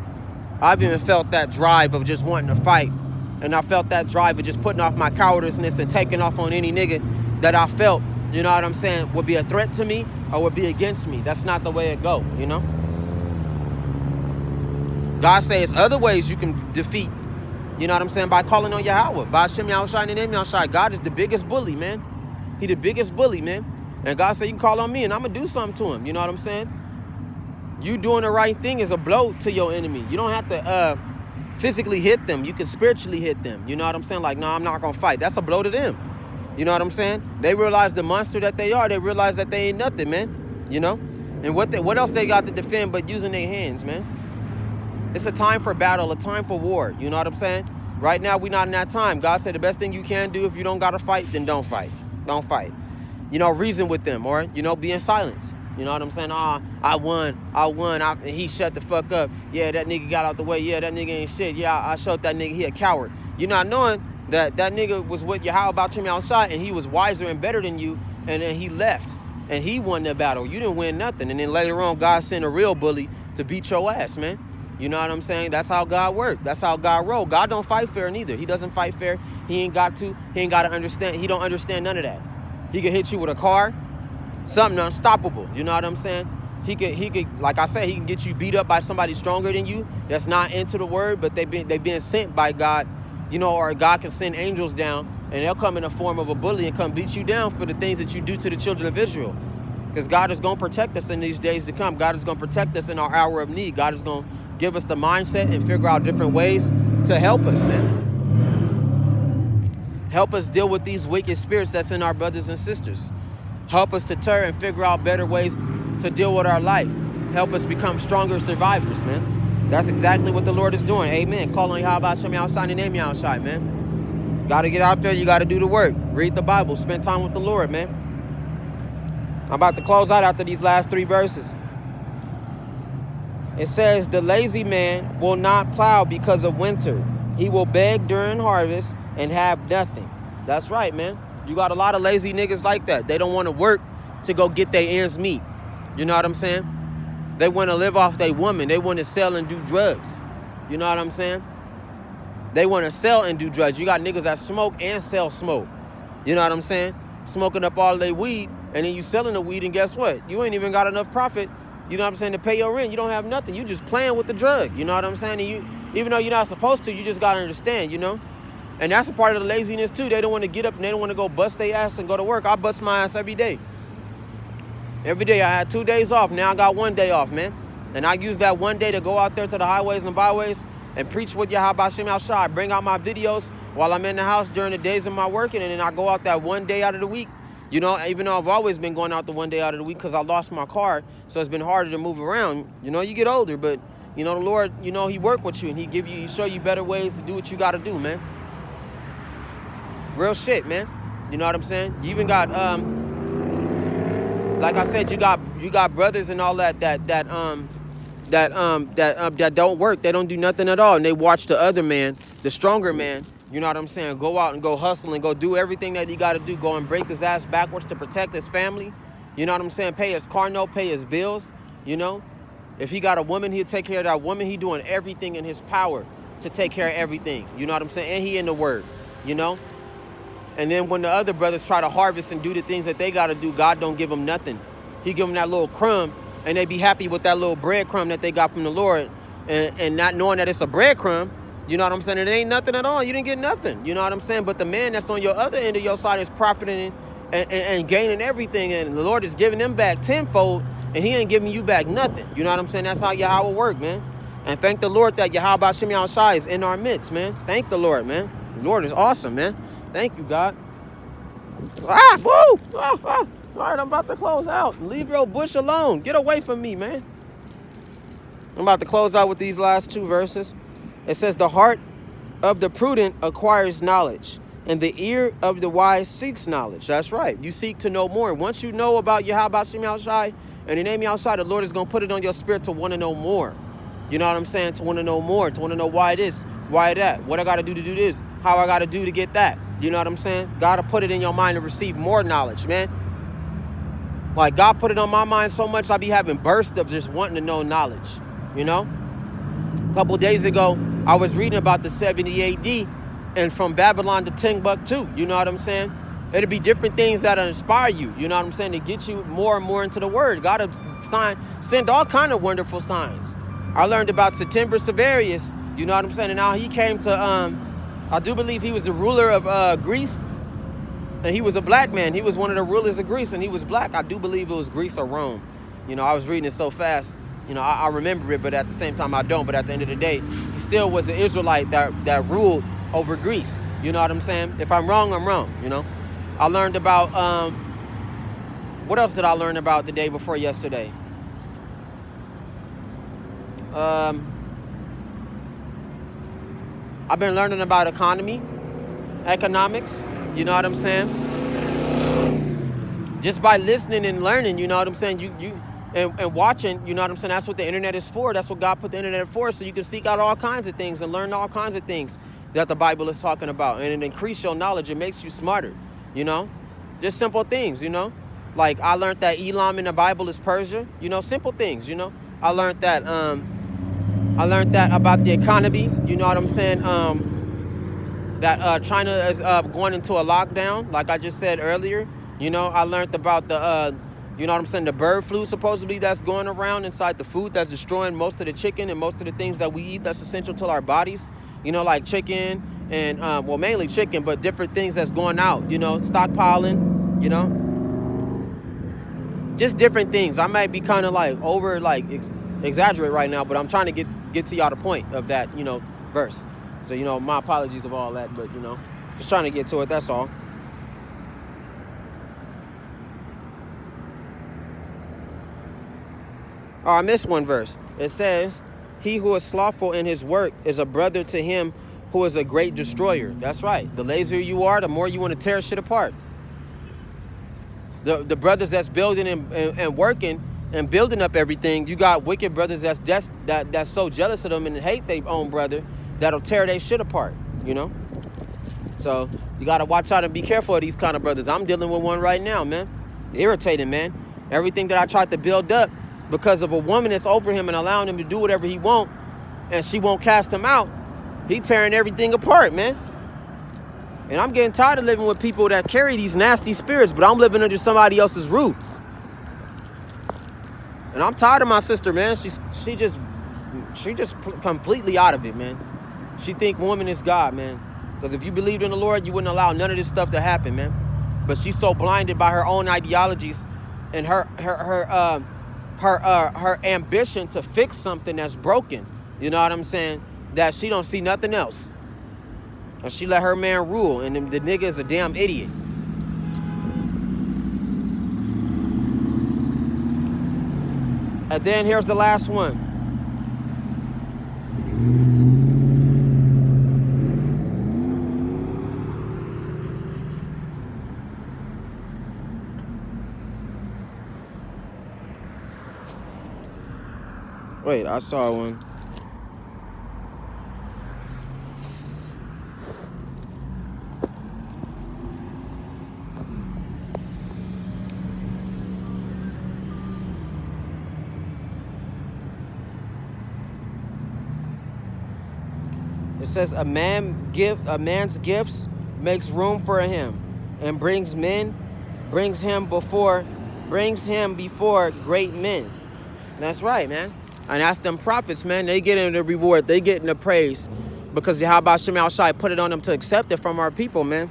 Speaker 1: I've even felt that drive of just wanting to fight. And I felt that drive of just putting off my cowardice and taking off on any nigga that I felt, you know what I'm saying, would be a threat to me or would be against me. That's not the way it go, you know? God says other ways you can defeat, you know what I'm saying, by calling on Yahawah. By Hashem Yahushua and Name Yahushua. God is the biggest bully, man. He the biggest bully, man. And God said, you can call on me and I'm going to do something to him. You know what I'm saying? You doing the right thing is a blow to your enemy. You don't have to physically hit them. You can spiritually hit them. You know what I'm saying? Like, no, I'm not going to fight. That's a blow to them. You know what I'm saying? They realize the monster that they are. They realize that they ain't nothing, man. You know? And what else they got to defend but using their hands, man? It's a time for battle, a time for war. You know what I'm saying? Right now, we're not in that time. God said the best thing you can do if you don't got to fight, then don't fight. Don't fight. You know, reason with them, or, you know, be in silence. You know what I'm saying? I won. And he shut the fuck up. Yeah, that nigga got out the way. Yeah, that nigga ain't shit. Yeah, I showed that nigga he a coward. You not knowing that nigga was with you, how about him outside, and he was wiser and better than you, and then he left. And he won the battle. You didn't win nothing. And then later on, God sent a real bully to beat your ass, man. You know what I'm saying? That's how God works. That's how God roll. God don't fight fair neither. He doesn't fight fair. He ain't got to. He ain't got to understand. He don't understand none of that. He can hit you with a car, something unstoppable. You know what I'm saying? He could, like I said, he can get you beat up by somebody stronger than you that's not into the word, but they being sent by God, you know, or God can send angels down And they'll come in the form of a bully and come beat you down for the things that you do to the children of Israel. Because God is going to protect us in these days to come. God is going to protect us in our hour of need. God is going to give us the mindset and figure out different ways to help us, man. Help us deal with these wicked spirits that's in our brothers and sisters. Help us deter and figure out better ways to deal with our life. Help us become stronger survivors, man. That's exactly what the Lord is doing. Amen. Call on Yahawah Shem Yahushai and name Yahushai, man. Got to get out there. You got to do the work. Read the Bible. Spend time with the Lord, man. I'm about to close out after these last 3 verses. It says, the lazy man will not plow because of winter. He will beg during harvest and have nothing. That's right, man. You got a lot of lazy niggas like that. They don't want to work to go get their ends meet. You know what I'm saying? They want to live off their woman. They want to sell and do drugs. You know what I'm saying? They want to sell and do drugs. You got niggas that smoke and sell smoke. You know what I'm saying? Smoking up all their weed, and then you selling the weed, and guess what? You ain't even got enough profit, you know what I'm saying, to pay your rent. You don't have nothing. You just playing with the drug. You know what I'm saying? And you, even though you're not supposed to, you just got to understand, you know? And that's a part of the laziness, too. They don't want to get up, and they don't want to go bust their ass and go to work. I bust my ass every day. Every day. I had 2 days off. Now I got 1 day off, man. And I use that 1 day to go out there to the highways and byways and preach with Yahawah Shem Yahushai. Bring out my videos while I'm in the house during the days of my working, and then I go out that 1 day out of the week. You know, even though I've always been going out the 1 day out of the week because I lost my car, so it's been harder to move around. You know, you get older, but, you know, the Lord, you know, he work with you, and he show you better ways to do what you got to do, man. Real shit, man. You know what I'm saying? You even got, like I said, you got brothers and all that don't work. They don't do nothing at all, and they watch the other man, the stronger man, you know what I'm saying, go out and go hustle and go do everything that he got to do, go and break his ass backwards to protect his family. You know what I'm saying? Pay his car note, pay his bills, you know? If he got a woman, he'll take care of that woman. He doing everything in his power to take care of everything. You know what I'm saying? And he in the word, you know? And then when the other brothers try to harvest and do the things that they got to do, God don't give them nothing. He give them that little crumb, and they be happy with that little breadcrumb that they got from the Lord, and not knowing that it's a breadcrumb. You know what I'm saying? It ain't nothing at all. You didn't get nothing. You know what I'm saying? But the man that's on your other end of your side is profiting and gaining everything, and the Lord is giving them back tenfold, and he ain't giving you back nothing. You know what I'm saying? That's how Yahawah work, man. And thank the Lord that Yahawah Shem Yahushai is in our midst, man. Thank the Lord, man. The Lord is awesome, man. Thank you, God. Woo! All right, I'm about to close out. Leave your bush alone. Get away from me, man. I'm about to close out with these last 2 verses. It says, the heart of the prudent acquires knowledge, and the ear of the wise seeks knowledge. That's right. You seek to know more. Once you know about Yahawah Shem Yahushai and the name Yahushai, the Lord is going to put it on your spirit to want to know more. You know what I'm saying? To want to know more, to want to know why this, why that, what I got to do this, how I got to do to get that. You know what I'm saying? God will put it in your mind to receive more knowledge, man. Like, God put it on my mind so much, I be having bursts of just wanting to know knowledge, you know? A couple days ago, I was reading about the 70 AD and from Babylon to Timbuktu, you know what I'm saying? It'll be different things that'll inspire you, you know what I'm saying, to get you more and more into the word. God will send all kind of wonderful signs. I learned about September Severus, you know what I'm saying, and now he came to, I do believe he was the ruler of Greece, and he was a black man. He was one of the rulers of Greece, and he was black. I do believe it was Greece or Rome. You know, I was reading it so fast, you know, I remember it, but at the same time I don't. But at the end of the day, he still was an Israelite that ruled over Greece. You know what I'm saying? If I'm wrong, I'm wrong, you know. I learned about, what else did I learn about the day before yesterday? I've been learning about economics, you know what I'm saying? Just by listening and learning, you know what I'm saying? And watching, you know what I'm saying? That's what the internet is for. That's what God put the internet for, so you can seek out all kinds of things and learn all kinds of things that the Bible is talking about. And it increases your knowledge. It makes you smarter, you know? Just simple things, you know? Like, I learned that Elam in the Bible is Persia. You know, simple things, you know? I learned that about the economy, you know what I'm saying? That China is going into a lockdown, like I just said earlier. You know, I learned about the, you know what I'm saying, the bird flu supposedly that's going around inside the food that's destroying most of the chicken and most of the things that we eat that's essential to our bodies. You know, like chicken and well, mainly chicken, but different things that's going out, you know, stockpiling, you know, just different things. I might be kind of like over like exaggerate right now, but I'm trying to get to y'all the point of that, you know, verse. So, you know, my apologies of all that, but, you know, just trying to get to it, that's all. Oh, I missed one verse. It says, he who is slothful in his work is a brother to him who is a great destroyer. That's right. The lazier you are, the more you want to tear shit apart. The brothers that's building and working and building up everything, you got wicked brothers that's so jealous of them and hate their own brother that'll tear their shit apart, you know? So you got to watch out and be careful of these kind of brothers. I'm dealing with one right now, man. Irritating, man. Everything that I tried to build up because of a woman that's over him and allowing him to do whatever he wants, and she won't cast him out, he tearing everything apart, man. And I'm getting tired of living with people that carry these nasty spirits, but I'm living under somebody else's roof. And I'm tired of my sister, man. She just completely out of it, man. She think woman is God, man. Because if you believed in the Lord, you wouldn't allow none of this stuff to happen, man. But she's so blinded by her own ideologies and her ambition to fix something that's broken. You know what I'm saying? That she don't see nothing else. And she let her man rule, and the nigga is a damn idiot. And then here's the last one. Wait, I saw one. It says a man's gifts makes room for him and brings him before great men. And that's right, man. And that's them prophets, man. They getting the reward. They getting the praise because Yahawah Shem Yahushua put it on them to accept it from our people, man.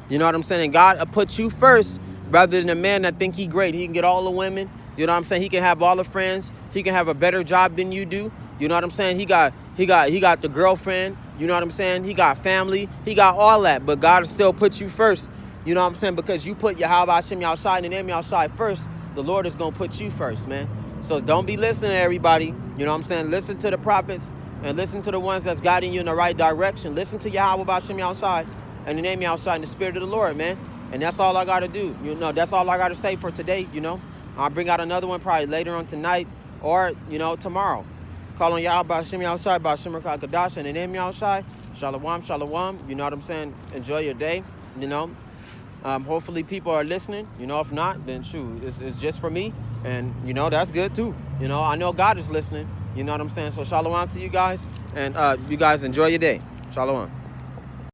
Speaker 1: You know what I'm saying? And God will put you first rather than a man that think he great. He can get all the women. You know what I'm saying? He can have all the friends. He can have a better job than you do. You know what I'm saying? He got the girlfriend. You know what I'm saying? He got family. He got all that. But God will still put you first. You know what I'm saying? Because you put Yahawah Shem Yahushua and the name Yahushua first, the Lord is going to put you first, man. So don't be listening to everybody. You know what I'm saying? Listen to the prophets and listen to the ones that's guiding you in the right direction. Listen to Yahawah Shem Yahushua and the name Yahushua and the Spirit of the Lord, man. And that's all I got to do. You know, that's all I got to say for today, you know. I'll bring out another one probably later on tonight or, you know, tomorrow. Call on Yahawah Shem Yahushua, Ba'Shem Kadash, and the name Yahushua. Shalom, shalom. You know what I'm saying? Enjoy your day, you know. Hopefully people are listening. You know, if not, then shoot, it's just for me. And, you know, that's good too. You know, I know God is listening. You know what I'm saying? So shalom to you guys. And you guys enjoy your day. Shalom.